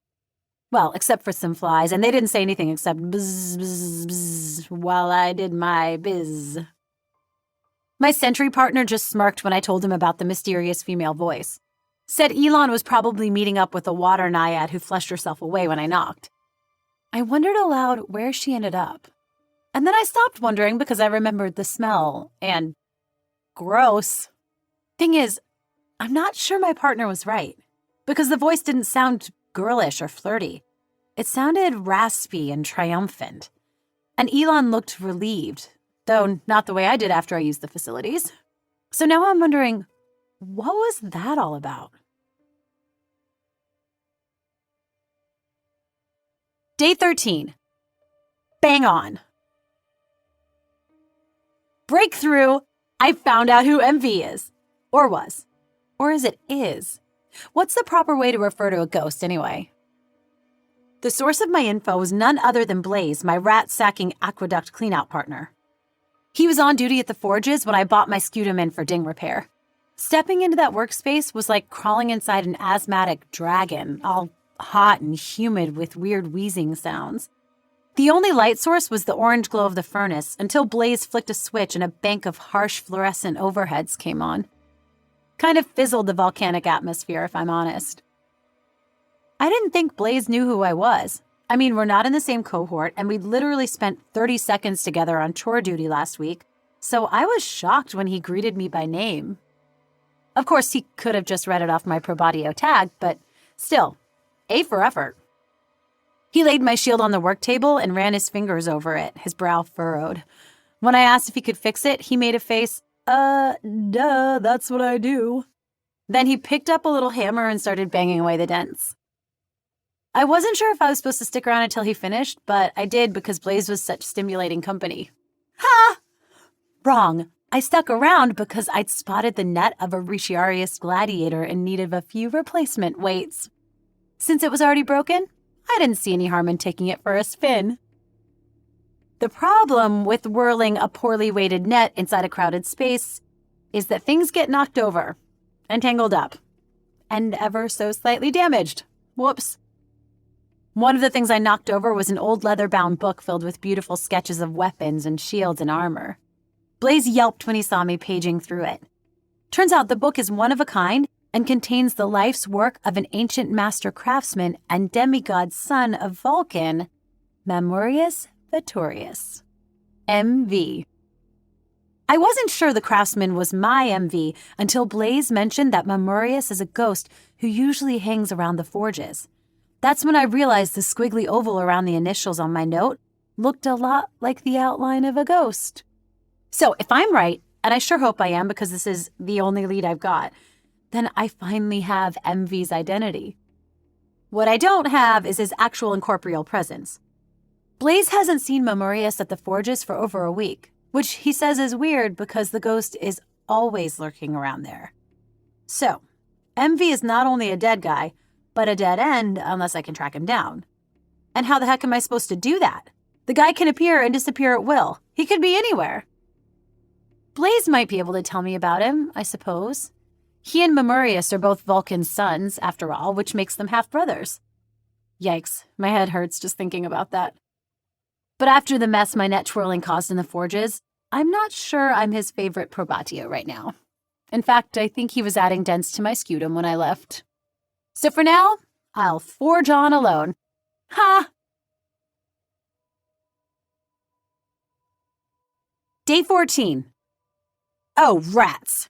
Well, except for some flies, and they didn't say anything except bzz, bzz, bzz while I did my biz. My sentry partner just smirked when I told him about the mysterious female voice. Said Elon was probably meeting up with a water naiad who flushed herself away when I knocked. I wondered aloud where she ended up. And then I stopped wondering because I remembered the smell and gross. Thing is, I'm not sure my partner was right because the voice didn't sound girlish or flirty. It sounded raspy and triumphant. And Elon looked relieved, though not the way I did after I used the facilities. So now I'm wondering, what was that all about? Day 13. Bang on. Breakthrough! I found out who MV is. Or was. Or is it is? What's the proper way to refer to a ghost anyway? The source of my info was none other than Blaze, my rat-sacking aqueduct cleanout partner. He was on duty at the forges when I bought my scutum in for ding repair. Stepping into that workspace was like crawling inside an asthmatic dragon, all hot and humid with weird wheezing sounds. The only light source was the orange glow of the furnace until Blaze flicked a switch and a bank of harsh fluorescent overheads came on. Kind of fizzled the volcanic atmosphere, if I'm honest. I didn't think Blaze knew who I was. I mean, we're not in the same cohort, and we'd literally spent 30 seconds together on chore duty last week, so I was shocked when he greeted me by name. Of course, he could have just read it off my Probatio tag, but still, A for effort. He laid my shield on the work table and ran his fingers over it, his brow furrowed. When I asked if he could fix it, he made a face, duh, that's what I do. Then he picked up a little hammer and started banging away the dents. I wasn't sure if I was supposed to stick around until he finished, but I did because Blaze was such stimulating company. Ha! Wrong. I stuck around because I'd spotted the net of a Riciarius gladiator in need of a few replacement weights. Since it was already broken, I didn't see any harm in taking it for a spin. The problem with whirling a poorly weighted net inside a crowded space is that things get knocked over and tangled up and ever so slightly damaged. Whoops. One of the things I knocked over was an old leather-bound book filled with beautiful sketches of weapons and shields and armor. Blaze yelped when he saw me paging through it. Turns out the book is one of a kind and contains the life's work of an ancient master craftsman and demigod son of Vulcan, Mamurius Vittorius, MV. I wasn't sure the craftsman was my MV until Blaze mentioned that Mamurius is a ghost who usually hangs around the forges. That's when I realized the squiggly oval around the initials on my note looked a lot like the outline of a ghost. So if I'm right, and I sure hope I am because this is the only lead I've got, then I finally have MV's identity. What I don't have is his actual incorporeal presence. Blaze hasn't seen Mamurius at the forges for over a week, which he says is weird because the ghost is always lurking around there. So, MV is not only a dead guy, but a dead end unless I can track him down. And how the heck am I supposed to do that? The guy can appear and disappear at will. He could be anywhere. Blaze might be able to tell me about him, I suppose. He and Mamurius are both Vulcan's sons, after all, which makes them half-brothers. Yikes, my head hurts just thinking about that. But after the mess my net twirling caused in the forges, I'm not sure I'm his favorite Probatio right now. In fact, I think he was adding dents to my scutum when I left. So for now, I'll forge on alone. Ha! Day 14. Oh, rats.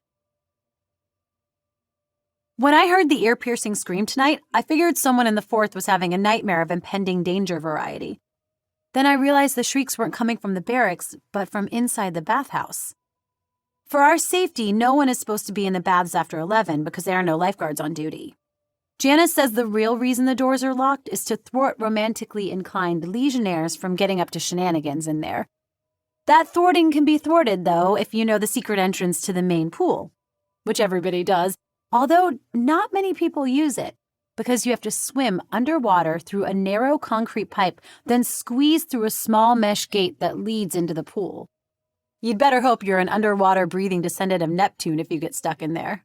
When I heard the ear-piercing scream tonight, I figured someone in the fourth was having a nightmare of impending danger variety. Then I realized the shrieks weren't coming from the barracks, but from inside the bathhouse. For our safety, no one is supposed to be in the baths after 11 because there are no lifeguards on duty. Janice says the real reason the doors are locked is to thwart romantically inclined legionnaires from getting up to shenanigans in there. That thwarting can be thwarted, though, if you know the secret entrance to the main pool, which everybody does, although not many people use it, because you have to swim underwater through a narrow concrete pipe, then squeeze through a small mesh gate that leads into the pool. You'd better hope you're an underwater breathing descendant of Neptune if you get stuck in there.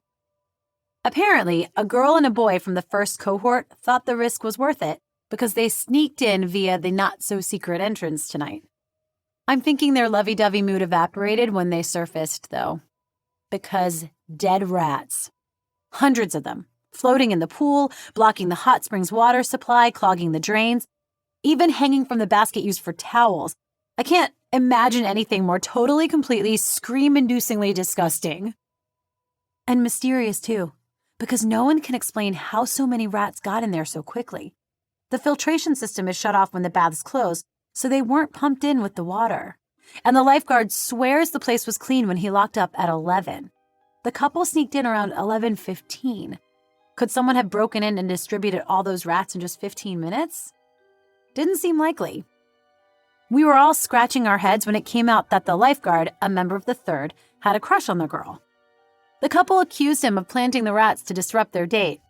Apparently, a girl and a boy from the first cohort thought the risk was worth it because they sneaked in via the not-so-secret entrance tonight. I'm thinking their lovey-dovey mood evaporated when they surfaced, though. Because dead rats. Hundreds of them, floating in the pool, blocking the hot springs water supply, clogging the drains, even hanging from the basket used for towels. I can't imagine anything more totally, completely, scream-inducingly disgusting. And mysterious, too, because no one can explain how so many rats got in there so quickly. The filtration system is shut off when the baths close, so they weren't pumped in with the water. And the lifeguard swears the place was clean when he locked up at 11. The couple sneaked in around 11:15. Could someone have broken in and distributed all those rats in just 15 minutes? Didn't seem likely. We were all scratching our heads when it came out that the lifeguard, a member of the third, had a crush on the girl. The couple accused him of planting the rats to disrupt their date.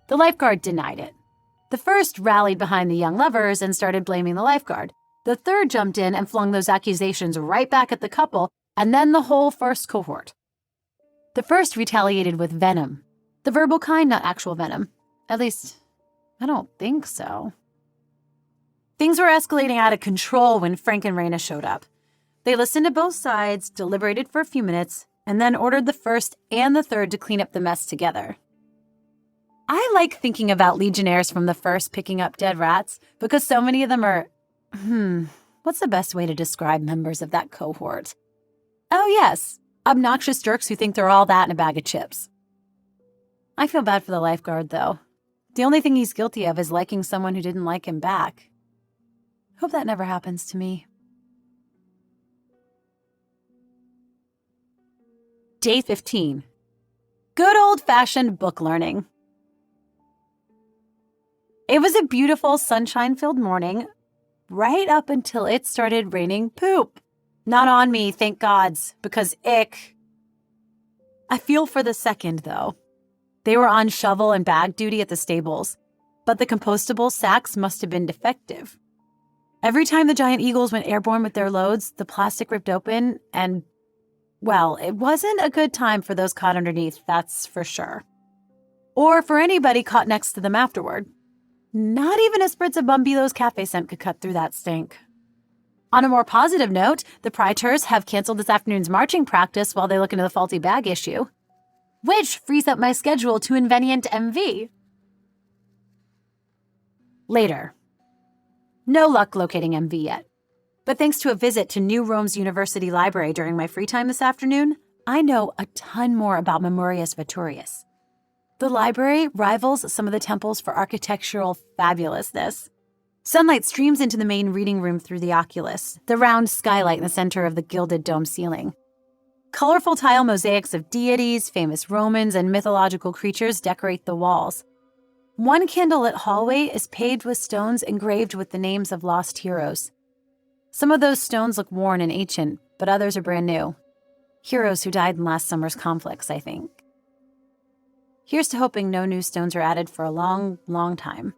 The lifeguard denied it. The first rallied behind the young lovers and started blaming the lifeguard. The third jumped in and flung those accusations right back at the couple, and then the whole first cohort. The first retaliated with venom. The verbal kind, not actual venom. At least, I don't think so. Things were escalating out of control when Frank and Raina showed up. They listened to both sides, deliberated for a few minutes, and then ordered the first and the third to clean up the mess together. I like thinking about legionnaires from the first picking up dead rats because so many of them are, what's the best way to describe members of that cohort? Oh yes, obnoxious jerks who think they're all that in a bag of chips. I feel bad for the lifeguard, though. The only thing he's guilty of is liking someone who didn't like him back. Hope that never happens to me. Day 15. Good old-fashioned book learning. It was a beautiful, sunshine-filled morning, right up until it started raining poop. Not on me, thank gods, because ick. I feel for the second, though. They were on shovel and bag duty at the stables, but the compostable sacks must have been defective. Every time the giant eagles went airborne with their loads, the plastic ripped open and, well, it wasn't a good time for those caught underneath, that's for sure. Or for anybody caught next to them afterward. Not even a spritz of Bumbilo's cafe scent could cut through that stink. On a more positive note, the Praetors have canceled this afternoon's marching practice while they look into the faulty bag issue, which frees up my schedule to Invenient MV. Later. No luck locating MV yet. But thanks to a visit to New Rome's University Library during my free time this afternoon, I know a ton more about Memorius Veturius. The library rivals some of the temples for architectural fabulousness. Sunlight streams into the main reading room through the oculus, the round skylight in the center of the gilded dome ceiling. Colorful tile mosaics of deities, famous Romans, and mythological creatures decorate the walls. One candlelit hallway is paved with stones engraved with the names of lost heroes. Some of those stones look worn and ancient, but others are brand new. Heroes who died in last summer's conflicts, I think. Here's to hoping no new stones are added for a long, long time.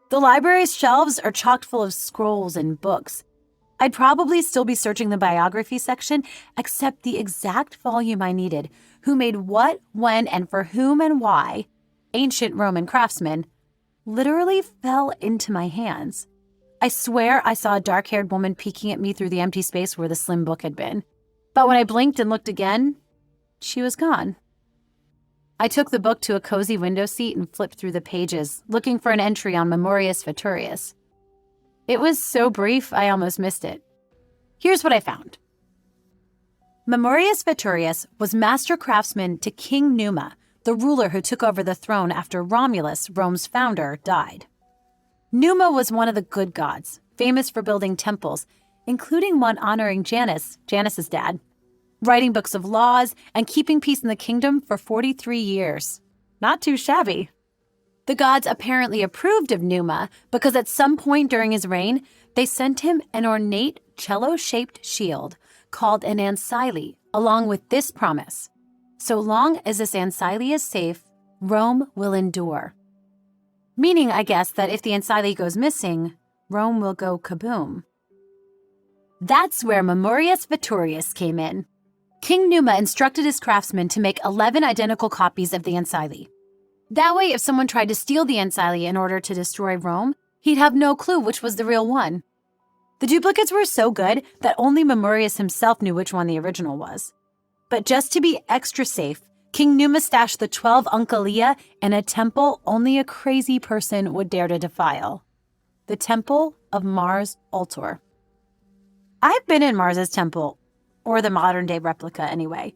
The library's shelves are chock full of scrolls and books. I'd probably still be searching the biography section, except the exact volume I needed, who made what, when, and for whom and why, ancient Roman craftsmen, literally fell into my hands. I swear I saw a dark-haired woman peeking at me through the empty space where the slim book had been. But when I blinked and looked again, she was gone. I took the book to a cozy window seat and flipped through the pages, looking for an entry on Memorius Veturius. It was so brief, I almost missed it. Here's what I found. Memorius Veturius was master craftsman to King Numa, the ruler who took over the throne after Romulus, Rome's founder, died. Numa was one of the good gods, famous for building temples, including one honoring Janus, Janus's dad, writing books of laws, and keeping peace in the kingdom for 43 years. Not too shabby. The gods apparently approved of Numa because at some point during his reign, they sent him an ornate cello-shaped shield called an ancile, along with this promise: so long as this ancile is safe, Rome will endure. Meaning, I guess, that if the ancile goes missing, Rome will go kaboom. That's where Memorius Veturius came in. King Numa instructed his craftsmen to make 11 identical copies of the ancile. That way, if someone tried to steal the ancile in order to destroy Rome, he'd have no clue which was the real one. The duplicates were so good that only Memorius himself knew which one the original was. But just to be extra safe, King Numa stashed the 12 Uncalia in a temple only a crazy person would dare to defile. The Temple of Mars Ultor. I've been in Mars's temple, or the modern-day replica anyway.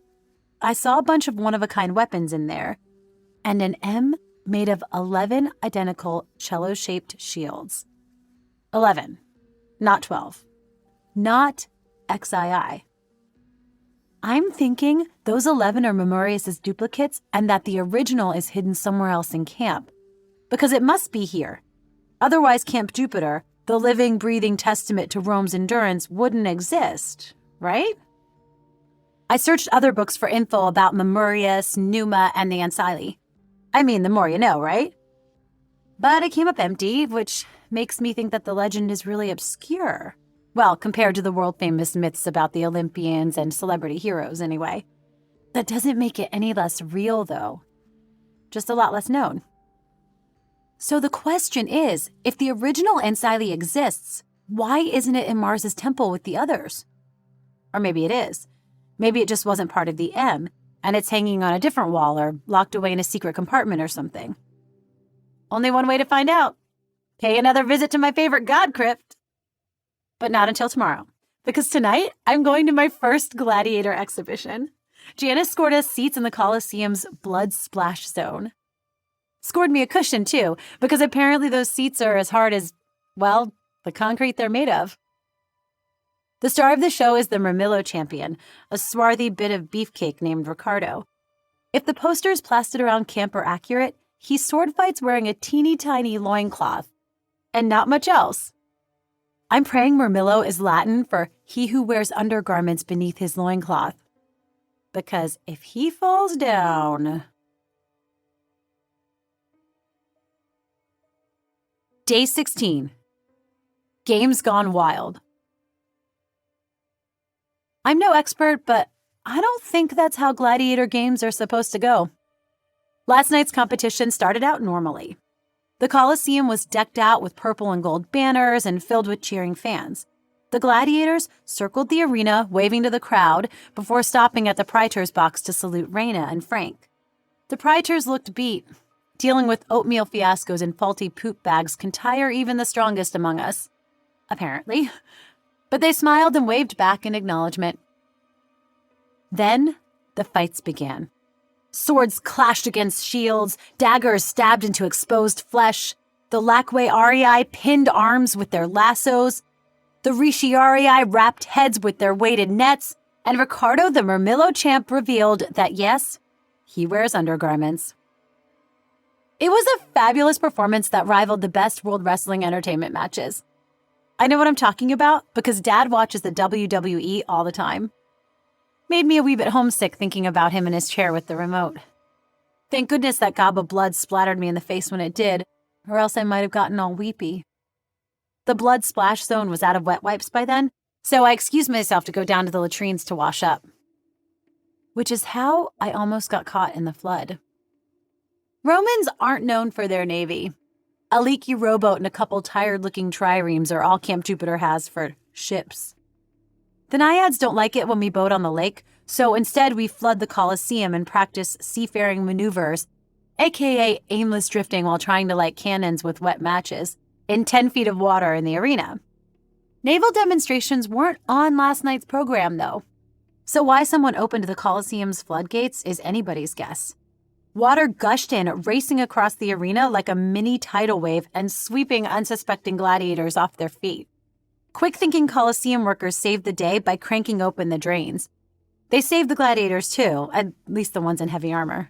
I saw a bunch of one-of-a-kind weapons in there, and an M made of 11 identical cello-shaped shields. 11, not 12. Not XII. I'm thinking those 11 are Memorius' duplicates and that the original is hidden somewhere else in camp. Because it must be here. Otherwise, Camp Jupiter, the living, breathing testament to Rome's endurance, wouldn't exist, right? I searched other books for info about Memorius, Numa, and the ancile. I mean, the more you know, right? But it came up empty, which makes me think that the legend is really obscure. Well, compared to the world-famous myths about the Olympians and celebrity heroes, anyway. That doesn't make it any less real, though. Just a lot less known. So the question is, if the original ancile exists, why isn't it in Mars's temple with the others? Or maybe it is. Maybe it just wasn't part of the M, and it's hanging on a different wall or locked away in a secret compartment or something. Only one way to find out. Pay another visit to my favorite god crypt. But not until tomorrow, because tonight I'm going to my first gladiator exhibition. Janice scored us seats in the Colosseum's blood splash zone. Scored me a cushion, too, because apparently those seats are as hard as, well, the concrete they're made of. The star of the show is the Murmillo champion, a swarthy bit of beefcake named Ricardo. If the posters plastered around camp are accurate, he sword fights wearing a teeny-tiny loincloth. And not much else. I'm praying Murmillo is Latin for he who wears undergarments beneath his loincloth. Because if he falls down... Day 16. Games Gone Wild. I'm no expert, but I don't think that's how gladiator games are supposed to go. Last night's competition started out normally. The Colosseum was decked out with purple and gold banners and filled with cheering fans. The gladiators circled the arena, waving to the crowd, before stopping at the praetor's box to salute Reina and Frank. The praetors looked beat. Dealing with oatmeal fiascos and faulty poop bags can tire even the strongest among us. Apparently. But they smiled and waved back in acknowledgement. Then the fights began. Swords clashed against shields, daggers stabbed into exposed flesh. The Laque Arii pinned arms with their lassos. The Ricciarii wrapped heads with their weighted nets. And Ricardo, the Murmillo champ, revealed that yes, he wears undergarments. It was a fabulous performance that rivaled the best World Wrestling Entertainment matches. I know what I'm talking about because Dad watches the WWE all the time. Made me a wee bit homesick thinking about him in his chair with the remote. Thank goodness that gob of blood splattered me in the face when it did, or else I might have gotten all weepy. The blood splash zone was out of wet wipes by then, so I excused myself to go down to the latrines to wash up. Which is how I almost got caught in the flood. Romans aren't known for their navy. A leaky rowboat and a couple tired-looking triremes are all Camp Jupiter has for ships. The Naiads don't like it when we boat on the lake, So instead, we flood the Colosseum and practice seafaring maneuvers, aka aimless drifting while trying to light cannons with wet matches, in 10 feet of water in the arena. Naval demonstrations weren't on last night's program, though. So why someone opened the Colosseum's floodgates is anybody's guess. Water gushed in, racing across the arena like a mini tidal wave and sweeping unsuspecting gladiators off their feet. Quick-thinking Colosseum workers saved the day by cranking open the drains. They saved the gladiators too, at least the ones in heavy armor.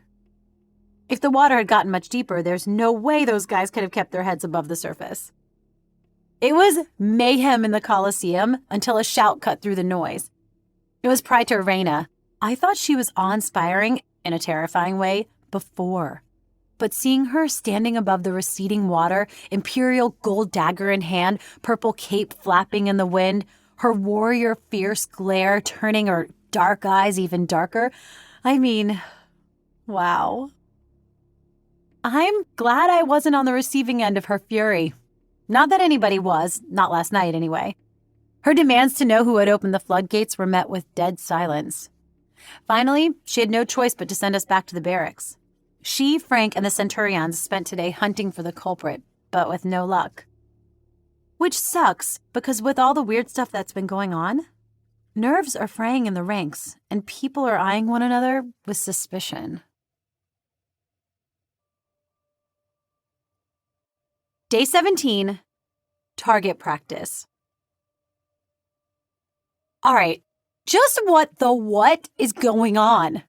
If the water had gotten much deeper, there's no way those guys could have kept their heads above the surface. It was mayhem in the Colosseum until a shout cut through the noise. It was Praetor Reina. I thought she was awe-inspiring, in a terrifying way, before. But seeing her standing above the receding water, imperial gold dagger in hand, purple cape flapping in the wind, her warrior fierce glare turning her dark eyes even darker, I mean, wow. I'm glad I wasn't on the receiving end of her fury. Not that anybody was, not last night anyway. Her demands to know who had opened the floodgates were met with dead silence. Finally, she had no choice but to send us back to the barracks. She, Frank, and the Centurions spent today hunting for the culprit, but with no luck. Which sucks, because with all the weird stuff that's been going on, nerves are fraying in the ranks, and people are eyeing one another with suspicion. Day 17, target practice. All right, just what is going on?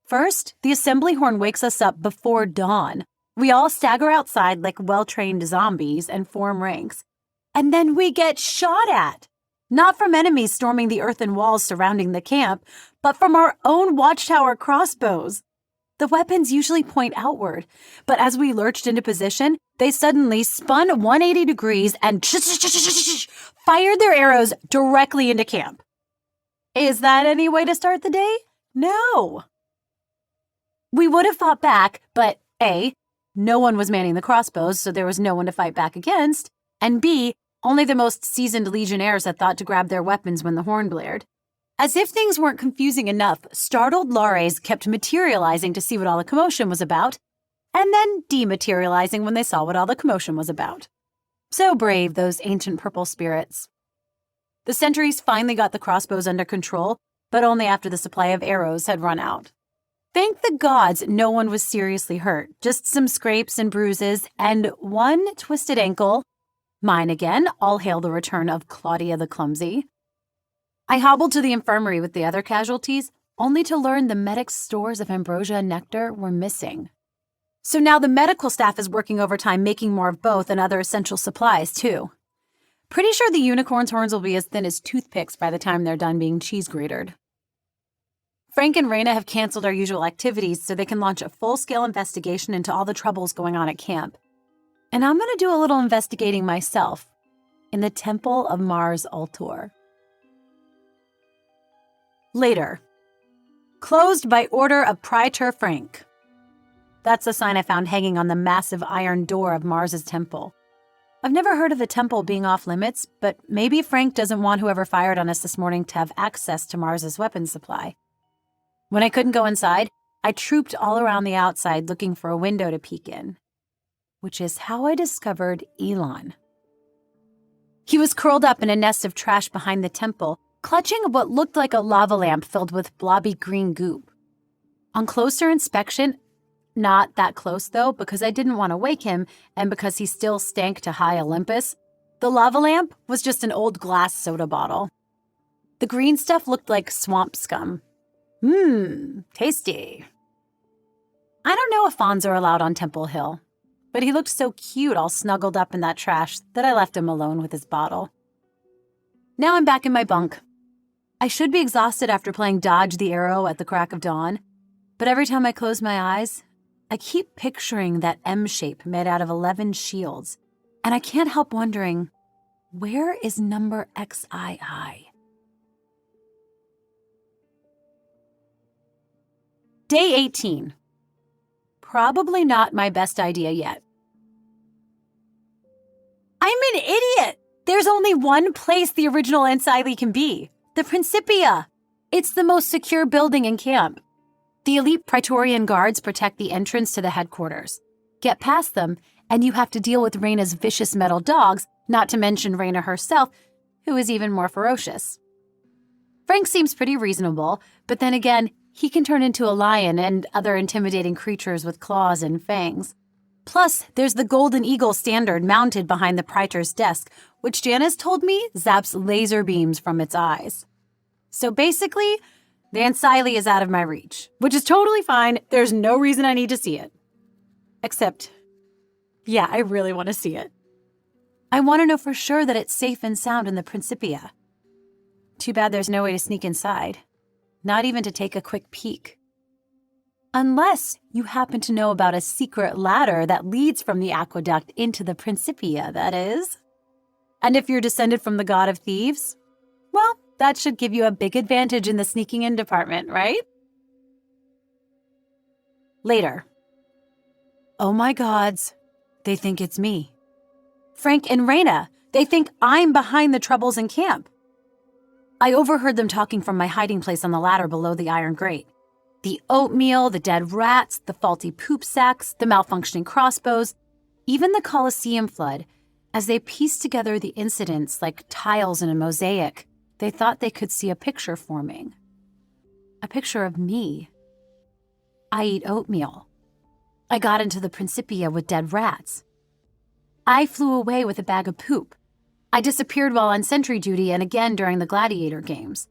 First, the assembly horn wakes us up before dawn. We all stagger outside like well-trained zombies and form ranks. And then we get shot at. Not from enemies storming the earthen walls surrounding the camp, but from our own watchtower crossbows. The weapons usually point outward, but as we lurched into position, they suddenly spun 180 degrees and fired their arrows directly into camp. Is that any way to start the day? No. We would have fought back, but A, no one was manning the crossbows, so there was no one to fight back against, and B, only the most seasoned legionnaires had thought to grab their weapons when the horn blared. As if things weren't confusing enough, startled Lares kept materializing to see what all the commotion was about, and then dematerializing when they saw what all the commotion was about. So brave, those ancient purple spirits. The sentries finally got the crossbows under control, but only after the supply of arrows had run out. Thank the gods no one was seriously hurt, just some scrapes and bruises, and one twisted ankle. Mine again, all hail the return of Claudia the Clumsy. I hobbled to the infirmary with the other casualties, only to learn the medic's stores of ambrosia and nectar were missing. So now the medical staff is working overtime making more of both and other essential supplies, too. Pretty sure the unicorn's horns will be as thin as toothpicks by the time they're done being cheese-gratered. Frank and Raina have canceled our usual activities so they can launch a full-scale investigation into all the troubles going on at camp. And I'm going to do a little investigating myself in the Temple of Mars Ultor. Later. Closed by order of Praetor Frank. That's the sign I found hanging on the massive iron door of Mars's temple. I've never heard of the temple being off limits, but maybe Frank doesn't want whoever fired on us this morning to have access to Mars's weapons supply. When I couldn't go inside, I trooped all around the outside looking for a window to peek in. Which is how I discovered Elon. He was curled up in a nest of trash behind the temple, clutching what looked like a lava lamp filled with blobby green goop. On closer inspection, not that close though, because I didn't want to wake him and because he still stank to high Olympus, the lava lamp was just an old glass soda bottle. The green stuff looked like swamp scum. Tasty. I don't know if fawns are allowed on Temple Hill, but he looked so cute all snuggled up in that trash that I left him alone with his bottle. Now I'm back in my bunk. I should be exhausted after playing Dodge the Arrow at the crack of dawn, but every time I close my eyes, I keep picturing that M shape made out of 11 shields, and I can't help wondering, where is number XII? Day 18. Probably not my best idea yet. I'm an idiot! There's only one place the original Encycli can be. The Principia. It's the most secure building in camp. The elite Praetorian guards protect the entrance to the headquarters. Get past them, and you have to deal with Raina's vicious metal dogs, not to mention Raina herself, who is even more ferocious. Frank seems pretty reasonable, but then again, he can turn into a lion and other intimidating creatures with claws and fangs. Plus, there's the Golden Eagle standard mounted behind the Praetor's desk, which Janice told me zaps laser beams from its eyes. So basically, the Ancile is out of my reach, which is totally fine. There's no reason I need to see it. Except, yeah, I really want to see it. I want to know for sure that it's safe and sound in the Principia. Too bad there's no way to sneak inside. Not even to take a quick peek. Unless you happen to know about a secret ladder that leads from the aqueduct into the Principia, that is. And if you're descended from the god of thieves, well, that should give you a big advantage in the sneaking in department, right? Later. Oh my gods, they think it's me. Frank and Raina, they think I'm behind the troubles in camp. I overheard them talking from my hiding place on the ladder below the iron grate. The oatmeal, the dead rats, the faulty poop sacks, the malfunctioning crossbows, even the Colosseum flood. As they pieced together the incidents like tiles in a mosaic, they thought they could see a picture forming. A picture of me. I eat oatmeal. I got into the Principia with dead rats. I flew away with a bag of poop. I disappeared while on sentry duty and again during the gladiator games.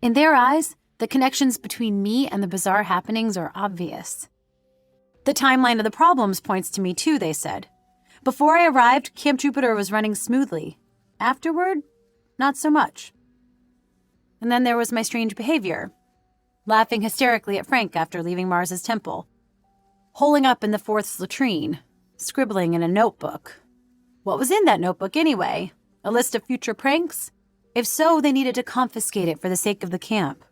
In their eyes, the connections between me and the bizarre happenings are obvious. The timeline of the problems points to me too, they said. Before I arrived, Camp Jupiter was running smoothly. Afterward, not so much. And then there was my strange behavior. Laughing hysterically at Frank after leaving Mars's temple. Holing up in the fourth latrine. Scribbling in a notebook. What was in that notebook anyway? A list of future pranks? If so, they needed to confiscate it for the sake of the camp.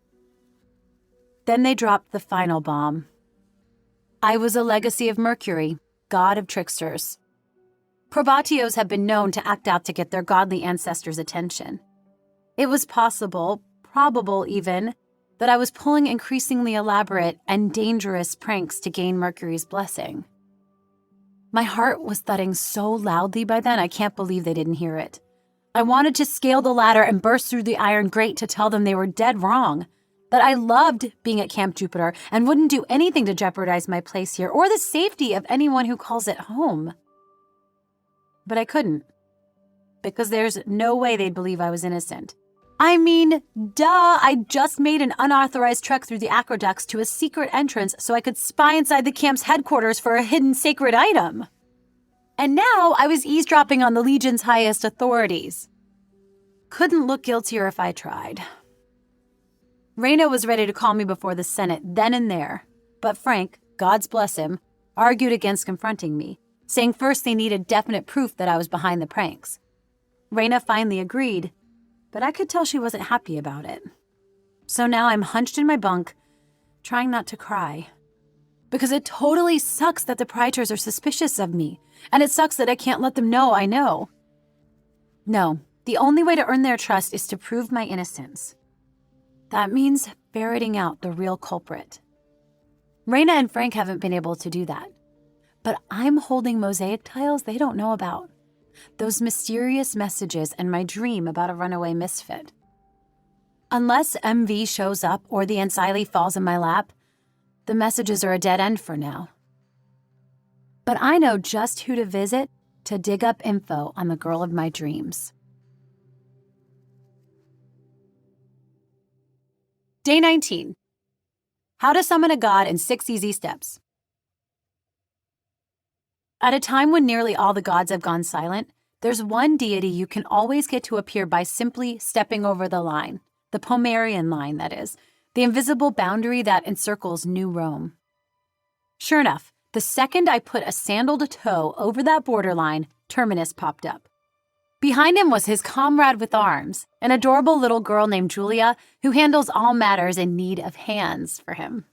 Then they dropped the final bomb. I was a legacy of Mercury, god of tricksters. Probatios have been known to act out to get their godly ancestors' attention. It was possible, probable even, that I was pulling increasingly elaborate and dangerous pranks to gain Mercury's blessing. My heart was thudding so loudly by then I can't believe they didn't hear it. I wanted to scale the ladder and burst through the iron grate to tell them they were dead wrong. That I loved being at Camp Jupiter and wouldn't do anything to jeopardize my place here or the safety of anyone who calls it home. But I couldn't. Because there's no way they'd believe I was innocent. I mean, duh, I just made an unauthorized trek through the aqueducts to a secret entrance so I could spy inside the camp's headquarters for a hidden sacred item. And now I was eavesdropping on the Legion's highest authorities. Couldn't look guiltier if I tried. Raina was ready to call me before the Senate then and there, but Frank, God's bless him, argued against confronting me, saying first they needed definite proof that I was behind the pranks. Raina finally agreed, but I could tell she wasn't happy about it. So now I'm hunched in my bunk, trying not to cry. Because it totally sucks that the Praetors are suspicious of me, and it sucks that I can't let them know I know. No, the only way to earn their trust is to prove my innocence. That means ferreting out the real culprit. Raina and Frank haven't been able to do that. But I'm holding mosaic tiles they don't know about. Those mysterious messages and my dream about a runaway misfit. Unless MV shows up or the Ancile falls in my lap, the messages are a dead end for now. But I know just who to visit to dig up info on the girl of my dreams. Day 19. How to summon a god in 6 easy steps. At a time when nearly all the gods have gone silent, there's one deity you can always get to appear by simply stepping over the line. The Pomerian line, that is. The invisible boundary that encircles New Rome. Sure enough, the second I put a sandaled toe over that borderline, Terminus popped up. Behind him was his comrade with arms, an adorable little girl named Julia, who handles all matters in need of hands for him.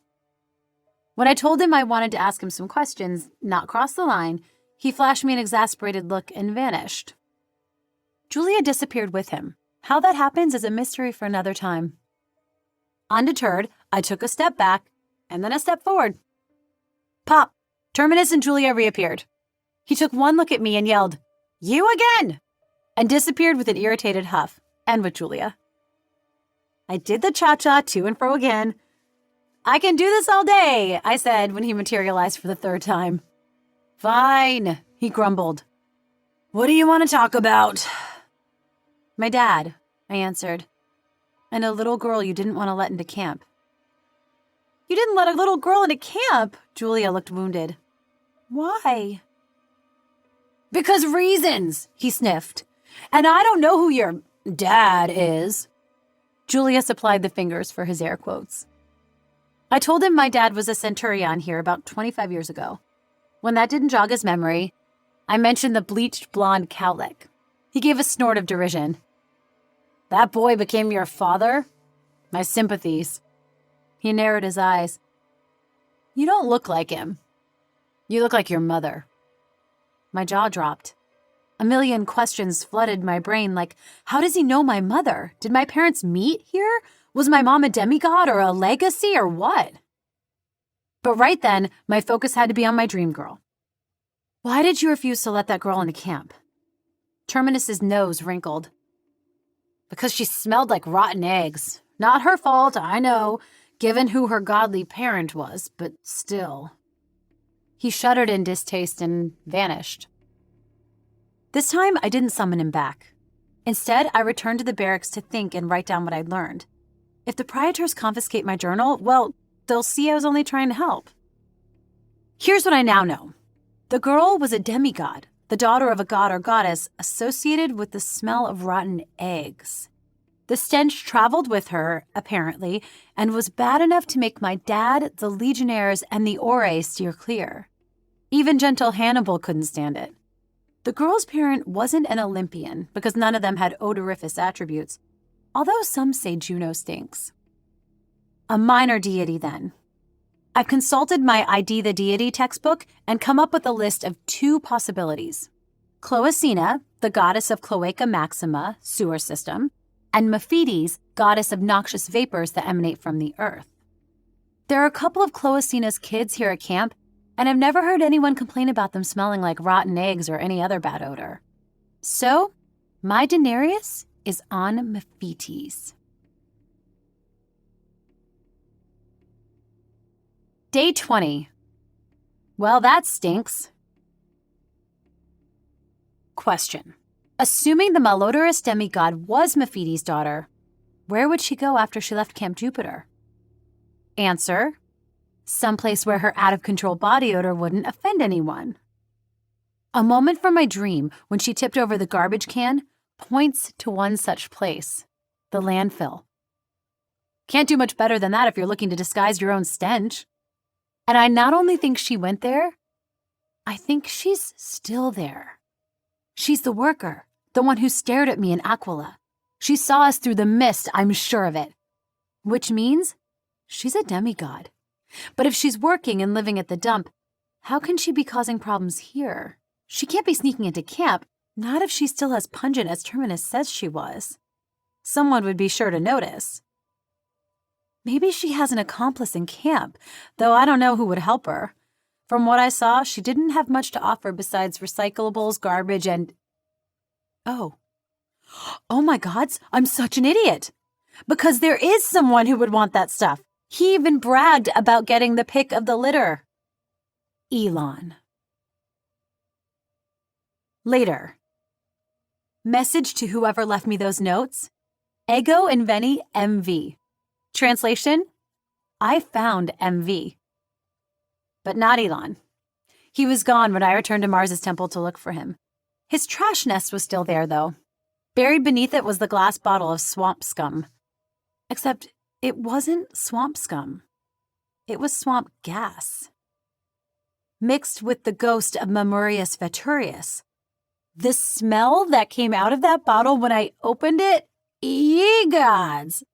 When I told him I wanted to ask him some questions, not cross the line, he flashed me an exasperated look and vanished. Julia disappeared with him. How that happens is a mystery for another time. Undeterred, I took a step back and then a step forward. Pop! Terminus and Julia reappeared. He took one look at me and yelled, "You again!" and disappeared with an irritated huff, and with Julia. I did the cha-cha to and fro again. "I can do this all day," I said when he materialized for the third time. "Fine," he grumbled. "What do you want to talk about?" "My dad," I answered, "and a little girl you didn't want to let into camp." "You didn't let a little girl into camp?" Julia looked wounded. "Why?" "Because reasons," he sniffed. "And I don't know who your dad is." Julia supplied the fingers for his air quotes. I told him my dad was a centurion here about 25 years ago. When that didn't jog his memory, I mentioned the bleached blonde cowlick. He gave a snort of derision. "That boy became your father? My sympathies." He narrowed his eyes. "You don't look like him. You look like your mother." My jaw dropped. A million questions flooded my brain, like, how does he know my mother? Did my parents meet here? Was my mom a demigod or a legacy or what? But right then, my focus had to be on my dream girl. "Why did you refuse to let that girl into camp?" Terminus's nose wrinkled. "Because she smelled like rotten eggs. Not her fault, I know, given who her godly parent was, but still." He shuddered in distaste and vanished. This time, I didn't summon him back. Instead, I returned to the barracks to think and write down what I'd learned. If the Priators confiscate my journal, well, they'll see I was only trying to help. Here's what I now know. The girl was a demigod, the daughter of a god or goddess associated with the smell of rotten eggs. The stench traveled with her, apparently, and was bad enough to make my dad, the legionnaires, and the Ore steer clear. Even gentle Hannibal couldn't stand it. The girl's parent wasn't an Olympian because none of them had odoriferous attributes, although some say Juno stinks. A minor deity, then. I've consulted my ID the Deity textbook and come up with a list of 2 possibilities. Cloacina, the goddess of Cloaca Maxima, sewer system, and Mephites, goddess of noxious vapors that emanate from the earth. There are a couple of Cloacina's kids here at camp, and I've never heard anyone complain about them smelling like rotten eggs or any other bad odor. So, my denarius is on Mephites. Day 20. Well, that stinks. Question. Assuming the malodorous demigod was Mephites' daughter, where would she go after she left Camp Jupiter? Answer. Someplace where her out-of-control body odor wouldn't offend anyone. A moment from my dream, when she tipped over the garbage can, points to one such place, the landfill. Can't do much better than that if you're looking to disguise your own stench. And I not only think she went there, I think she's still there. She's the worker, the one who stared at me in Aquila. She saw us through the mist, I'm sure of it. Which means she's a demigod. But if she's working and living at the dump, how can she be causing problems here? She can't be sneaking into camp, not if she's still as pungent as Terminus says she was. Someone would be sure to notice. Maybe she has an accomplice in camp, though I don't know who would help her. From what I saw, she didn't have much to offer besides recyclables, garbage, and... Oh my gods, I'm such an idiot! Because there is someone who would want that stuff. He even bragged about getting the pick of the litter. Elon. Later. Message to whoever left me those notes. Ego inveni MV. Translation, I found MV. But not Elon. He was gone when I returned to Mars's temple to look for him. His trash nest was still there, though. Buried beneath it was the glass bottle of swamp scum. Except it wasn't swamp scum. It was swamp gas. Mixed with the ghost of Mamurius Veturius. The smell that came out of that bottle when I opened it? Ye gods!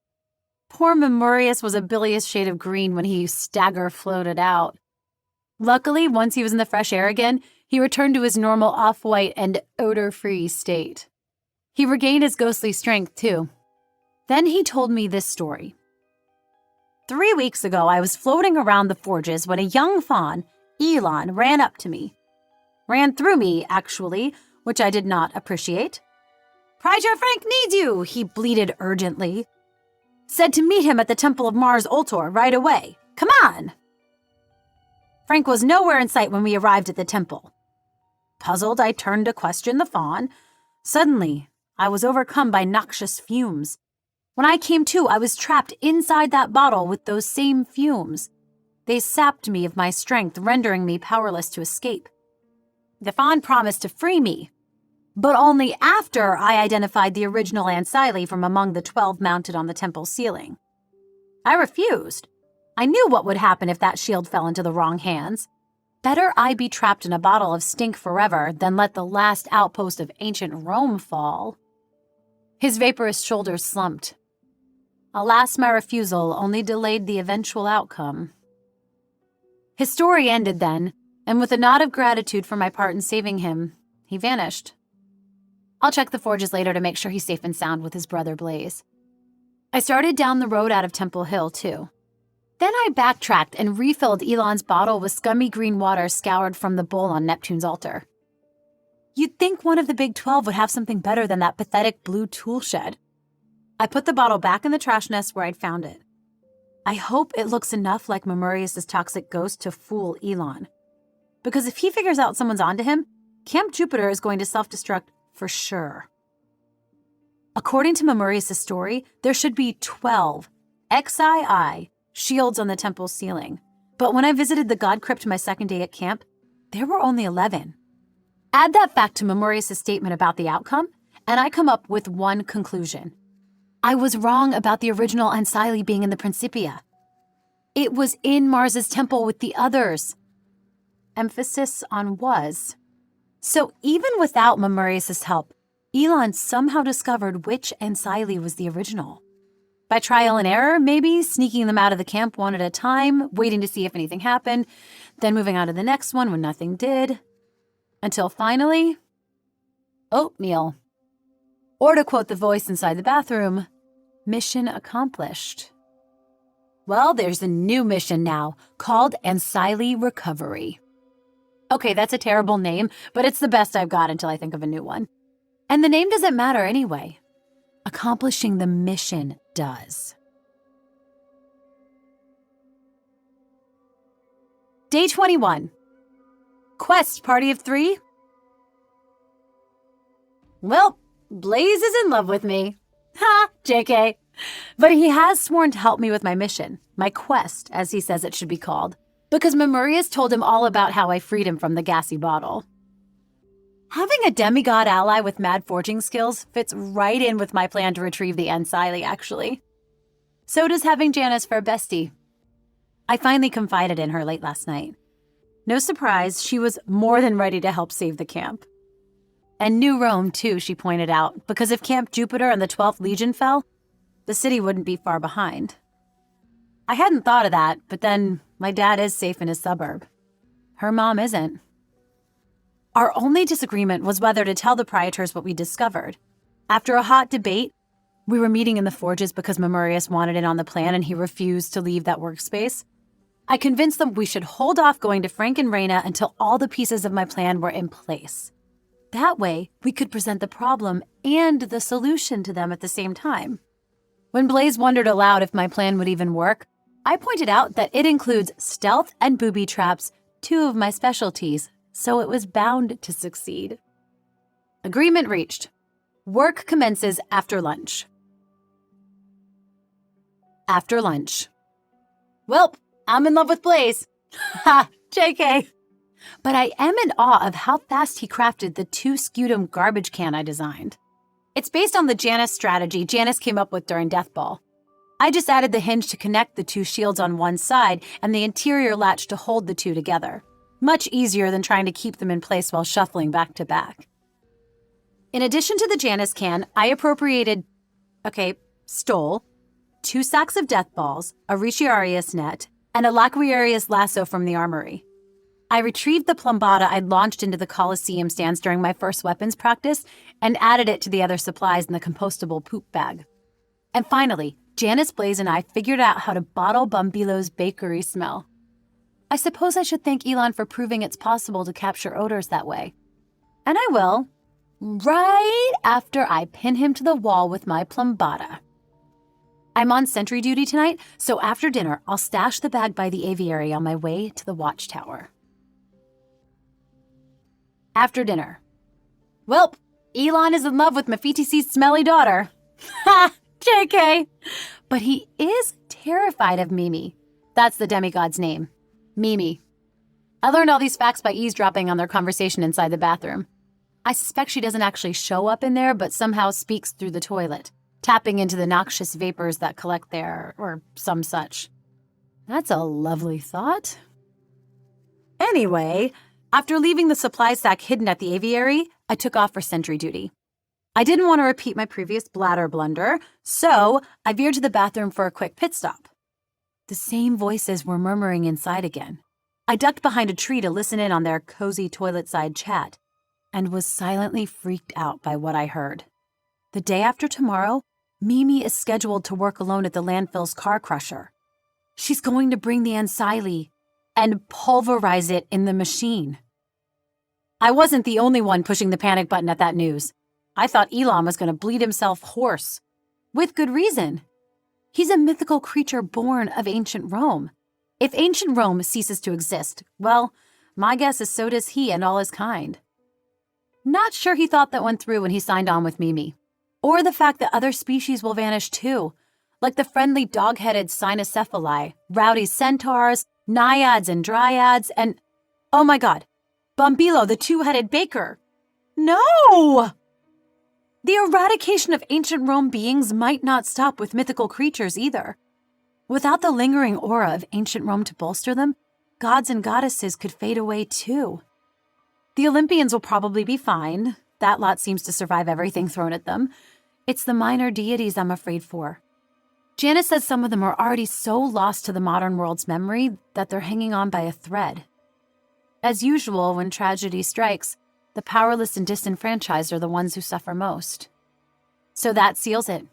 Poor Mamurius was a bilious shade of green when he stagger-floated out. Luckily, once he was in the fresh air again, he returned to his normal off-white and odor-free state. He regained his ghostly strength, too. Then he told me this story. 3 weeks ago, I was floating around the forges when a young fawn, Elon, ran up to me. Ran through me, actually, which I did not appreciate. "Praetor Frank needs you," he bleated urgently. "Said to meet him at the Temple of Mars Ultor right away. Come on!" Frank was nowhere in sight when we arrived at the temple. Puzzled, I turned to question the fawn. Suddenly, I was overcome by noxious fumes. When I came to, I was trapped inside that bottle with those same fumes. They sapped me of my strength, rendering me powerless to escape. The fawn promised to free me, but only after I identified the original Ancile from among the 12 mounted on the temple ceiling. I refused. I knew what would happen if that shield fell into the wrong hands. Better I be trapped in a bottle of stink forever than let the last outpost of ancient Rome fall. His vaporous shoulders slumped. Alas, my refusal only delayed the eventual outcome. His story ended then, and with a nod of gratitude for my part in saving him, he vanished. I'll check the forges later to make sure he's safe and sound with his brother Blaze. I started down the road out of Temple Hill, too. Then I backtracked and refilled Elon's bottle with scummy green water scoured from the bowl on Neptune's altar. You'd think one of the Big 12 would have something better than that pathetic blue tool shed. I put the bottle back in the trash nest where I'd found it. I hope it looks enough like Memorius' toxic ghost to fool Elon. Because if he figures out someone's onto him, Camp Jupiter is going to self-destruct for sure. According to Memorius' story, there should be 12 XII shields on the temple's ceiling. But when I visited the god crypt my second day at camp, there were only 11. Add that fact to Memorius' statement about the outcome, and I come up with one conclusion. I was wrong about the original Ancile being in the Principia. It was in Mars's temple with the others. Emphasis on was. So even without Memorius' help, Elon somehow discovered which Ancile was the original. By trial and error, maybe, sneaking them out of the camp one at a time, waiting to see if anything happened, then moving on to the next one when nothing did. Until finally, oatmeal. Or to quote the voice inside the bathroom, mission accomplished. Well, there's a new mission now, called Ancile Recovery. Okay, that's a terrible name, but it's the best I've got until I think of a new one. And the name doesn't matter anyway. Accomplishing the mission does. Day 21. Quest party of 3? Well, Blaze is in love with me. Ha, JK. But he has sworn to help me with my mission, my quest, as he says it should be called, because Memorius told him all about how I freed him from the gassy bottle. Having a demigod ally with mad forging skills fits right in with my plan to retrieve the Ancile, actually. So does having Janice for a bestie. I finally confided in her late last night. No surprise, she was more than ready to help save the camp. And New Rome, too, she pointed out, because if Camp Jupiter and the 12th Legion fell, the city wouldn't be far behind. I hadn't thought of that, but then my dad is safe in his suburb. Her mom isn't. Our only disagreement was whether to tell the Prietors what we discovered. After a hot debate, we were meeting in the forges because Memorius wanted in on the plan and he refused to leave that workspace. I convinced them we should hold off going to Frank and Raina until all the pieces of my plan were in place. That way, we could present the problem and the solution to them at the same time. When Blaze wondered aloud if my plan would even work, I pointed out that it includes stealth and booby traps, 2 of my specialties, so it was bound to succeed. Agreement reached. Work commences after lunch. After lunch. Well, I'm in love with Blaze. Ha, JK. But I am in awe of how fast he crafted the 2 scutum garbage can I designed. It's based on the Janice strategy Janice came up with during Death Ball. I just added the hinge to connect the 2 shields on one side and the interior latch to hold the 2 together. Much easier than trying to keep them in place while shuffling back to back. In addition to the Janice can, I stole 2 sacks of death balls, a Ricciarius net, and a Laquarius lasso from the armory. I retrieved the plumbata I'd launched into the Colosseum stands during my first weapons practice and added it to the other supplies in the compostable poop bag. And finally, Janice Blaze and I figured out how to bottle Bumbilo's bakery smell. I suppose I should thank Elon for proving it's possible to capture odors that way. And I will, right after I pin him to the wall with my plumbata. I'm on sentry duty tonight, so after dinner, I'll stash the bag by the aviary on my way to the watchtower. After dinner. Welp, Elon is in love with Mephitis's smelly daughter. Ha! JK. But he is terrified of Mimi. That's the demigod's name. Mimi. I learned all these facts by eavesdropping on their conversation inside the bathroom. I suspect she doesn't actually show up in there, but somehow speaks through the toilet, tapping into the noxious vapors that collect there, or some such. That's a lovely thought. Anyway, after leaving the supply sack hidden at the aviary, I took off for sentry duty. I didn't want to repeat my previous bladder blunder, so I veered to the bathroom for a quick pit stop. The same voices were murmuring inside again. I ducked behind a tree to listen in on their cozy toilet-side chat, and was silently freaked out by what I heard. The day after tomorrow, Mimi is scheduled to work alone at the landfill's car crusher. She's going to bring the Ancyli and pulverize it in the machine. I wasn't the only one pushing the panic button at that news. I thought Elon was going to bleed himself hoarse. With good reason. He's a mythical creature born of ancient Rome. If ancient Rome ceases to exist, well, my guess is so does he and all his kind. Not sure he thought that one through when he signed on with Mimi. Or the fact that other species will vanish too, like the friendly dog-headed cynocephali, rowdy centaurs, naiads and dryads, and, oh my god, Bumbilo the two-headed baker. No! The eradication of ancient Rome beings might not stop with mythical creatures either. Without the lingering aura of ancient Rome to bolster them, gods and goddesses could fade away too. The Olympians will probably be fine. That lot seems to survive everything thrown at them. It's the minor deities I'm afraid for. Janice says some of them are already so lost to the modern world's memory that they're hanging on by a thread. As usual, when tragedy strikes, the powerless and disenfranchised are the ones who suffer most. So that seals it.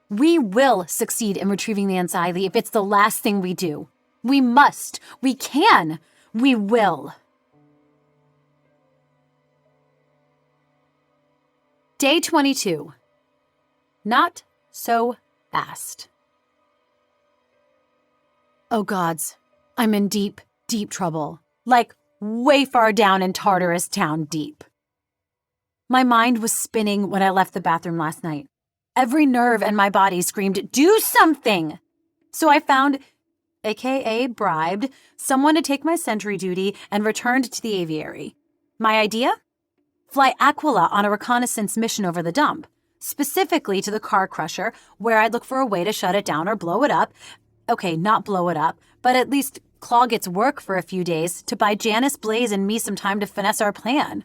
We will succeed in retrieving the Ancyli if it's the last thing we do. We must. We can. We will. Day 22. Not so fast. Oh gods, I'm in deep, deep trouble. Like way far down in Tartarus town deep. My mind was spinning when I left the bathroom last night. Every nerve in my body screamed, do something! So I found, aka bribed, someone to take my sentry duty and returned to the aviary. My idea? Fly Aquila on a reconnaissance mission over the dump, specifically to the car crusher, where I'd look for a way to shut it down or blow it up. Okay, not blow it up, but at least clog its work for a few days to buy Janice Blaze and me some time to finesse our plan.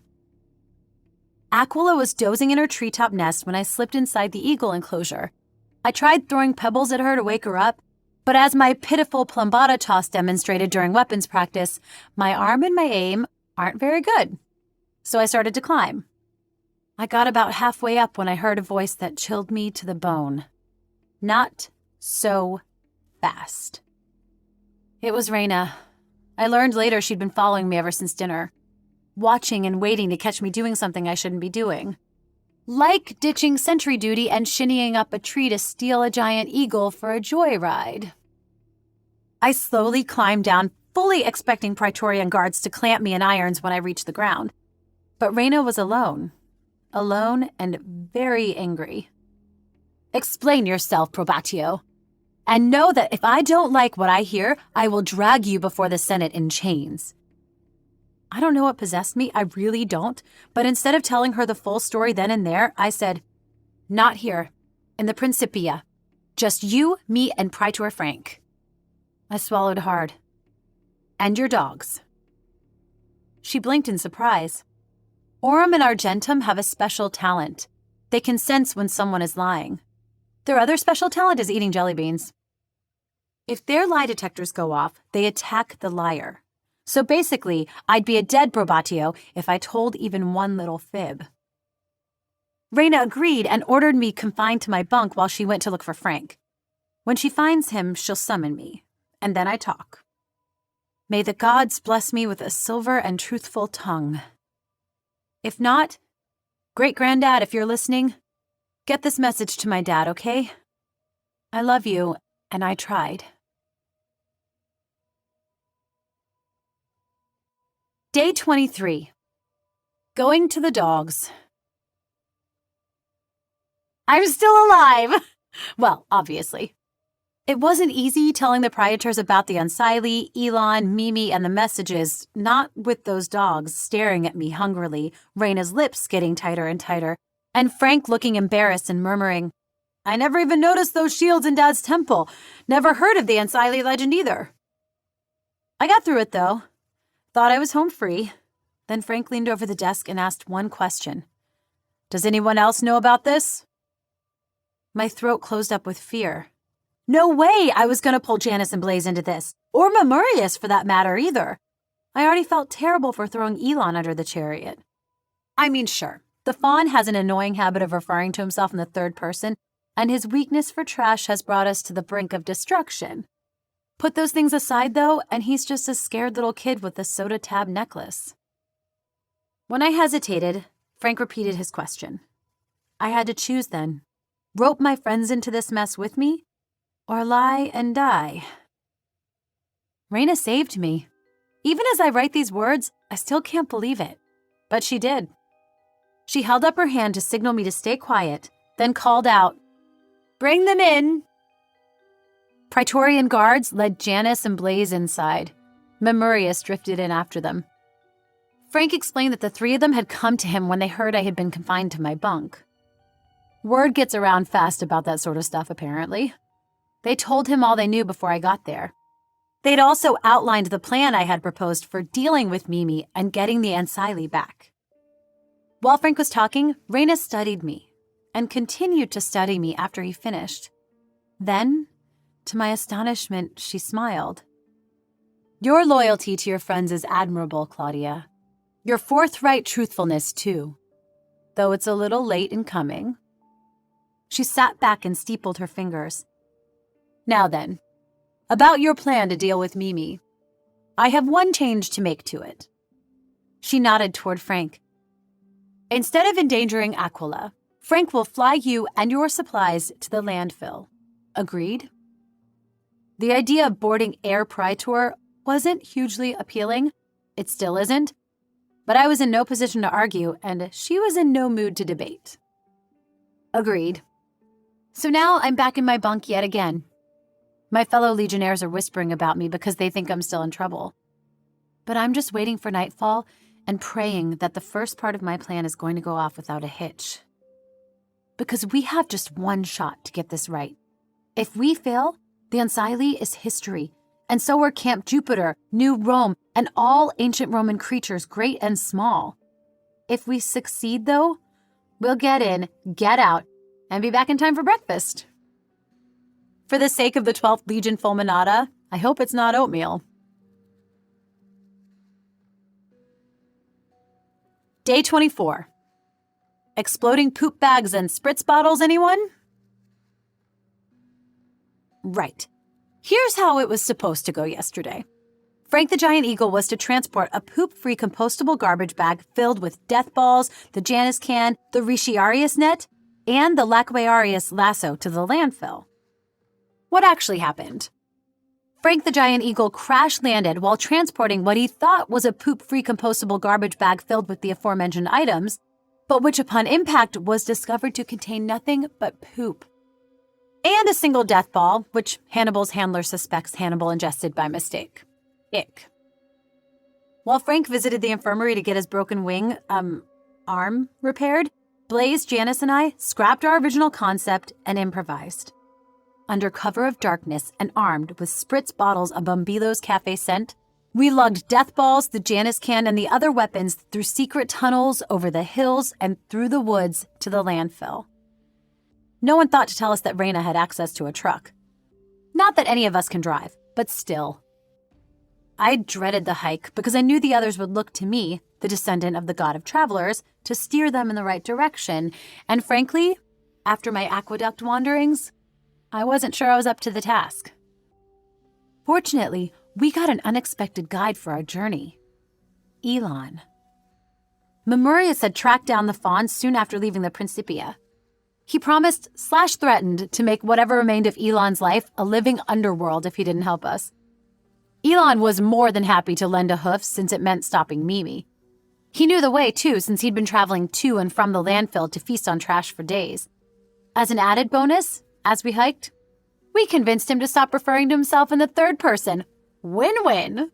Aquila was dozing in her treetop nest when I slipped inside the eagle enclosure. I tried throwing pebbles at her to wake her up, but as my pitiful plumbata toss demonstrated during weapons practice, my arm and my aim aren't very good. So I started to climb. I got about halfway up when I heard a voice that chilled me to the bone. Not so fast. It was Raina. I learned later she'd been following me ever since dinner, watching and waiting to catch me doing something I shouldn't be doing. Like ditching sentry duty and shinnying up a tree to steal a giant eagle for a joyride. I slowly climbed down, fully expecting Praetorian guards to clamp me in irons when I reached the ground. But Raina was alone and very angry. Explain yourself, Probatio. And know that if I don't like what I hear, I will drag you before the Senate in chains. I don't know what possessed me, I really don't, but instead of telling her the full story then and there, I said, not here, in the Principia. Just you, me, and Praetor Frank. I swallowed hard. And your dogs. She blinked in surprise. Aurum and Argentum have a special talent. They can sense when someone is lying. Their other special talent is eating jelly beans. If their lie detectors go off, they attack the liar. So basically, I'd be a dead Probatio if I told even one little fib. Raina agreed and ordered me confined to my bunk while she went to look for Frank. When she finds him, she'll summon me, and then I talk. May the gods bless me with a silver and truthful tongue. If not, great-granddad, if you're listening, get this message to my dad, okay? I love you, and I tried. Day 23. Going to the dogs. I'm still alive! Well, obviously. It wasn't easy telling the Priators about the unsightly, Elon, Mimi, and the messages, not with those dogs staring at me hungrily, Raina's lips getting tighter and tighter, and Frank looking embarrassed and murmuring, I never even noticed those shields in Dad's temple. Never heard of the unsightly legend either. I got through it, though. Thought I was home free. Then Frank leaned over the desk and asked one question. Does anyone else know about this? My throat closed up with fear. No way I was going to pull Janice and Blaze into this, or Memorius for that matter either. I already felt terrible for throwing Elon under the chariot. I mean, sure, the fawn has an annoying habit of referring to himself in the third person, and his weakness for trash has brought us to the brink of destruction. Put those things aside, though, and he's just a scared little kid with a soda tab necklace. When I hesitated, Frank repeated his question. I had to choose then. Rope my friends into this mess with me, or lie and die. Raina saved me. Even as I write these words, I still can't believe it. But she did. She held up her hand to signal me to stay quiet, then called out, Bring them in! Praetorian guards led Janice and Blaze inside. Memorius drifted in after them. Frank explained that the three of them had come to him when they heard I had been confined to my bunk. Word gets around fast about that sort of stuff, apparently. They told him all they knew before I got there. They'd also outlined the plan I had proposed for dealing with Mimi and getting the Ansilli back. While Frank was talking, Raina studied me and continued to study me after he finished. Then, to my astonishment, she smiled. Your loyalty to your friends is admirable, Claudia. Your forthright truthfulness, too. Though it's a little late in coming. She sat back and steepled her fingers. Now then, about your plan to deal with Mimi. I have one change to make to it. She nodded toward Frank. Instead of endangering Aquila, Frank will fly you and your supplies to the landfill. Agreed? The idea of boarding Air Praetor wasn't hugely appealing. It still isn't. But I was in no position to argue, and she was in no mood to debate. Agreed. So now I'm back in my bunk yet again. My fellow Legionnaires are whispering about me because they think I'm still in trouble. But I'm just waiting for nightfall and praying that the first part of my plan is going to go off without a hitch. Because we have just one shot to get this right. If we fail, the Ansilli is history, and so are Camp Jupiter, New Rome, and all ancient Roman creatures, great and small. If we succeed, though, we'll get in, get out, and be back in time for breakfast. For the sake of the 12th Legion Fulminata, I hope it's not oatmeal. Day 24. Exploding poop bags and spritz bottles, anyone? Right. Here's how it was supposed to go yesterday. Frank the Giant Eagle was to transport a poop-free compostable garbage bag filled with death balls, the Janus can, the Ricciarius net, and the Laquarius lasso to the landfill. What actually happened? Frank the Giant Eagle crash-landed while transporting what he thought was a poop-free compostable garbage bag filled with the aforementioned items, but which upon impact was discovered to contain nothing but poop. And a single death ball, which Hannibal's handler suspects Hannibal ingested by mistake. Ick. While Frank visited the infirmary to get his broken arm repaired, Blaze, Janice, and I scrapped our original concept and improvised. Under cover of darkness and armed with spritz bottles of Bombilo's cafe scent, we lugged death balls, the Janus can, and the other weapons through secret tunnels, over the hills, and through the woods to the landfill. No one thought to tell us that Raina had access to a truck. Not that any of us can drive, but still. I dreaded the hike because I knew the others would look to me, the descendant of the god of travelers, to steer them in the right direction, and frankly, after my aqueduct wanderings, I wasn't sure I was up to the task. Fortunately, we got an unexpected guide for our journey. Elon. Memorius had tracked down the fawn soon after leaving the Principia. He promised/threatened to make whatever remained of Elon's life a living underworld if he didn't help us. Elon was more than happy to lend a hoof since it meant stopping Mimi. He knew the way, too, since he'd been traveling to and from the landfill to feast on trash for days. As an added bonus, as we hiked, we convinced him to stop referring to himself in the third person. Win-win!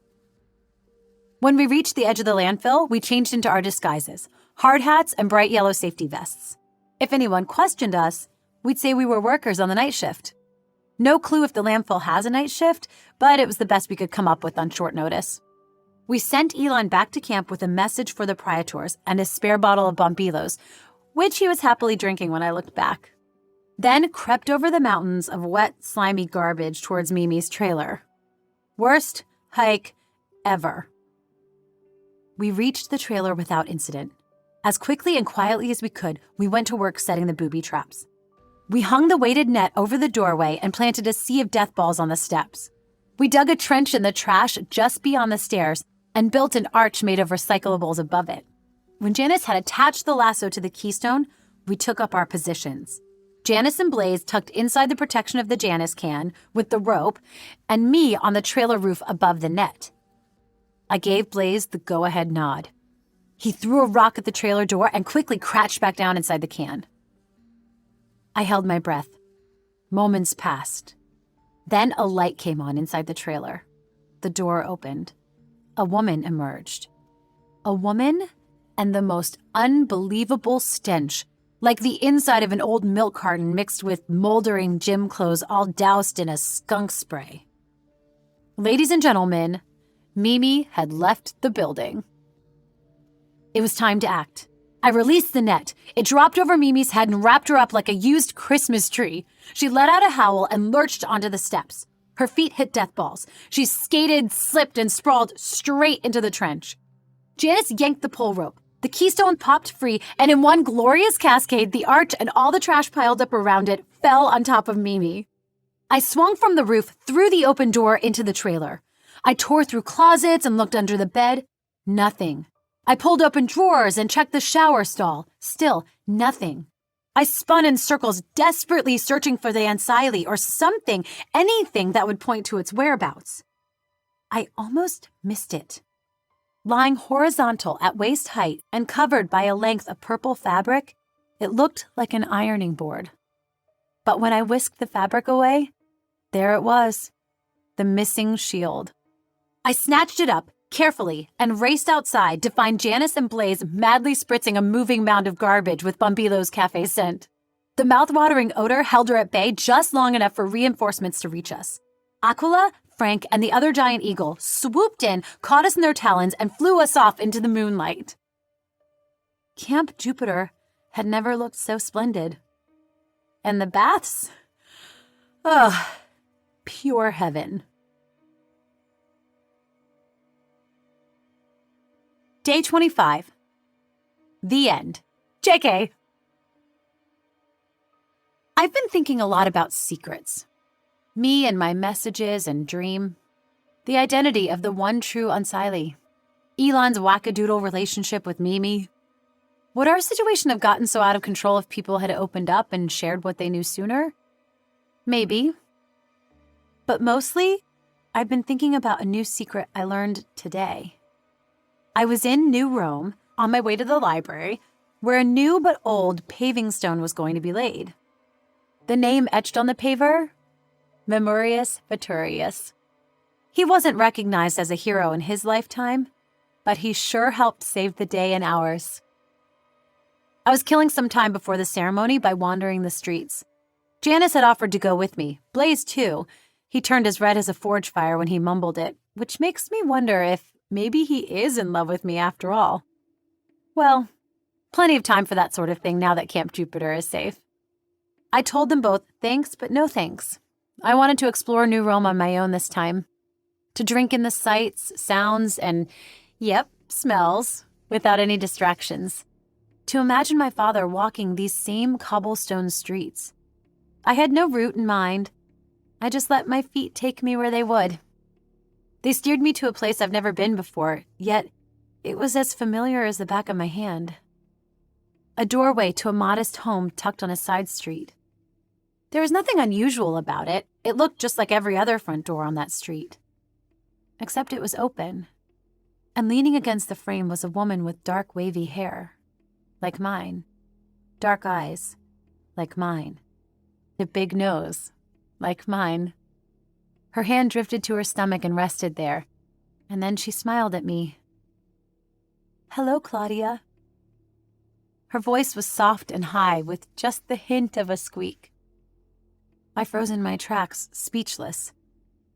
When we reached the edge of the landfill, we changed into our disguises, hard hats and bright yellow safety vests. If anyone questioned us, we'd say we were workers on the night shift. No clue if the landfill has a night shift, but it was the best we could come up with on short notice. We sent Elon back to camp with a message for the Praetors and a spare bottle of Bombilos, which he was happily drinking when I looked back. Then crept over the mountains of wet, slimy garbage towards Mimi's trailer. Worst hike ever. We reached the trailer without incident. As quickly and quietly as we could, we went to work setting the booby traps. We hung the weighted net over the doorway and planted a sea of death balls on the steps. We dug a trench in the trash just beyond the stairs and built an arch made of recyclables above it. When Janice had attached the lasso to the keystone, we took up our positions. Janice and Blaze tucked inside the protection of the Janice can with the rope, and me on the trailer roof above the net. I gave Blaze the go-ahead nod. He threw a rock at the trailer door and quickly crouched back down inside the can. I held my breath. Moments passed. Then a light came on inside the trailer. The door opened. A woman emerged. A woman and the most unbelievable stench, like the inside of an old milk carton mixed with moldering gym clothes all doused in a skunk spray. Ladies and gentlemen, Mimi had left the building. It was time to act. I released the net. It dropped over Mimi's head and wrapped her up like a used Christmas tree. She let out a howl and lurched onto the steps. Her feet hit death balls. She skated, slipped, and sprawled straight into the trench. Janice yanked the pull rope. The keystone popped free, and in one glorious cascade, the arch and all the trash piled up around it fell on top of Mimi. I swung from the roof through the open door into the trailer. I tore through closets and looked under the bed. Nothing. I pulled open drawers and checked the shower stall. Still, nothing. I spun in circles, desperately searching for the ancile or something, anything that would point to its whereabouts. I almost missed it. Lying horizontal at waist height and covered by a length of purple fabric, it looked like an ironing board. But when I whisked the fabric away, there it was, the missing shield. I snatched it up, carefully, and raced outside to find Janice and Blaze madly spritzing a moving mound of garbage with Bombilo's cafe scent. The mouth-watering odor held her at bay just long enough for reinforcements to reach us. Aquila, Frank, and the other giant eagle swooped in, caught us in their talons, and flew us off into the moonlight. Camp Jupiter had never looked so splendid. And the baths? Ugh, pure heaven. Day 25. The end. JK. I've been thinking a lot about secrets. Me and my messages and dream. The identity of the one true Unsili. Elon's wackadoodle relationship with Mimi. Would our situation have gotten so out of control if people had opened up and shared what they knew sooner? Maybe. But mostly, I've been thinking about a new secret I learned today. I was in New Rome, on my way to the library, where a new but old paving stone was going to be laid. The name etched on the paver? Memorius Veturius. He wasn't recognized as a hero in his lifetime, but he sure helped save the day and ours. I was killing some time before the ceremony by wandering the streets. Janice had offered to go with me, Blaze too. He turned as red as a forge fire when he mumbled it, which makes me wonder if maybe he is in love with me after all. Well, plenty of time for that sort of thing now that Camp Jupiter is safe. I told them both thanks, but no thanks. I wanted to explore New Rome on my own this time. To drink in the sights, sounds, and, smells, without any distractions. To imagine my father walking these same cobblestone streets. I had no route in mind. I just let my feet take me where they would. They steered me to a place I've never been before, yet it was as familiar as the back of my hand. A doorway to a modest home tucked on a side street. There was nothing unusual about it. It looked just like every other front door on that street. Except it was open, and leaning against the frame was a woman with dark wavy hair, like mine, dark eyes, like mine, a big nose, like mine. Her hand drifted to her stomach and rested there, and then she smiled at me. "Hello, Claudia." Her voice was soft and high, with just the hint of a squeak. I froze in my tracks, speechless.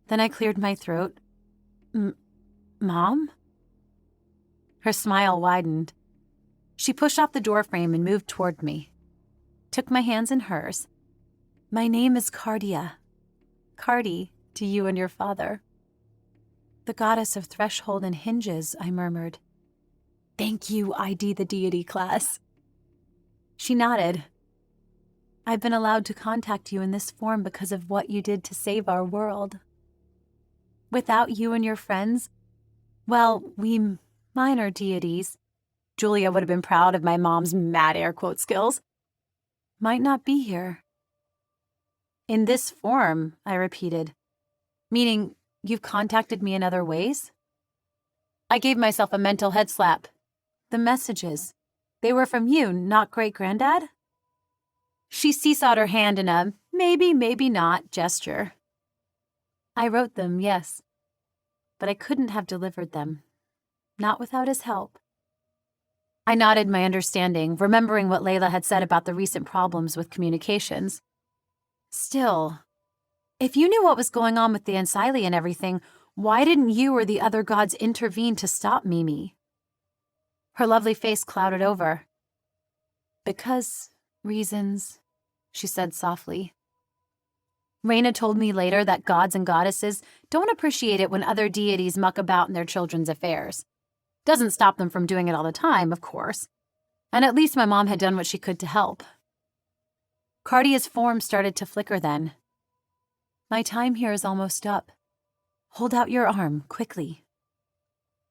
Then I cleared my throat. Mom? Her smile widened. She pushed off the doorframe and moved toward me. Took my hands in hers. "My name is Claudia. Cardi, to you and your father." "The goddess of threshold and hinges," I murmured. "Thank you, ID the deity class." She nodded. "I've been allowed to contact you in this form because of what you did to save our world. Without you and your friends, well, we minor deities," Julia would have been proud of my mom's mad air quote skills, "might not be here." "In this form," I repeated. "Meaning you've contacted me in other ways?" I gave myself a mental head slap. "The messages, they were from you, not great-granddad?" She seesawed her hand in a maybe, maybe not gesture. "I wrote them, yes, but I couldn't have delivered them. Not without his help." I nodded my understanding, remembering what Layla had said about the recent problems with communications. Still, if you knew what was going on with the Ancili and everything, why didn't you or the other gods intervene to stop Mimi? Her lovely face clouded over. "Because reasons," she said softly. Raina told me later that gods and goddesses don't appreciate it when other deities muck about in their children's affairs. Doesn't stop them from doing it all the time, of course. And at least my mom had done what she could to help. Cardia's form started to flicker then. "My time here is almost up. Hold out your arm, quickly."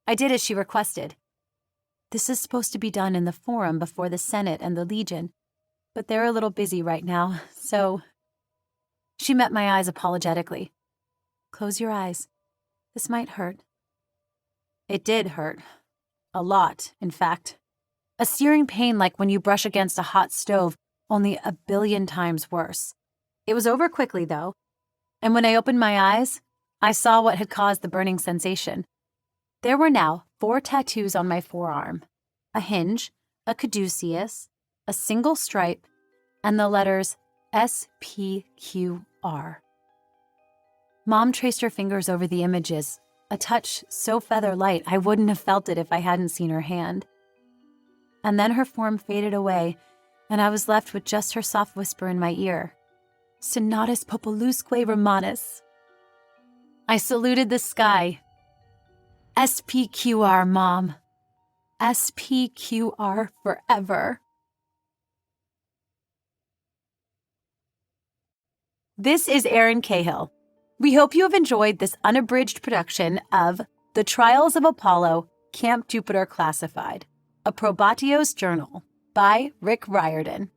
I did as she requested. "This is supposed to be done in the Forum before the Senate and the Legion, but they're a little busy right now, so..." She met my eyes apologetically. "Close your eyes. This might hurt." It did hurt. A lot, in fact. A searing pain like when you brush against a hot stove, only a billion times worse. It was over quickly, though, and when I opened my eyes, I saw what had caused the burning sensation. There were now 4 tattoos on my forearm. A hinge, a caduceus, a single stripe, and the letters SPQR. Mom traced her fingers over the images, a touch so feather light I wouldn't have felt it if I hadn't seen her hand. And then her form faded away, and I was left with just her soft whisper in my ear. "Senatus populusque Romanus." I saluted the sky. SPQR, Mom. SPQR forever. This is Erin Cahill. We hope you have enjoyed this unabridged production of The Trials of Apollo, Camp Jupiter Classified, a Probatios journal by Rick Riordan.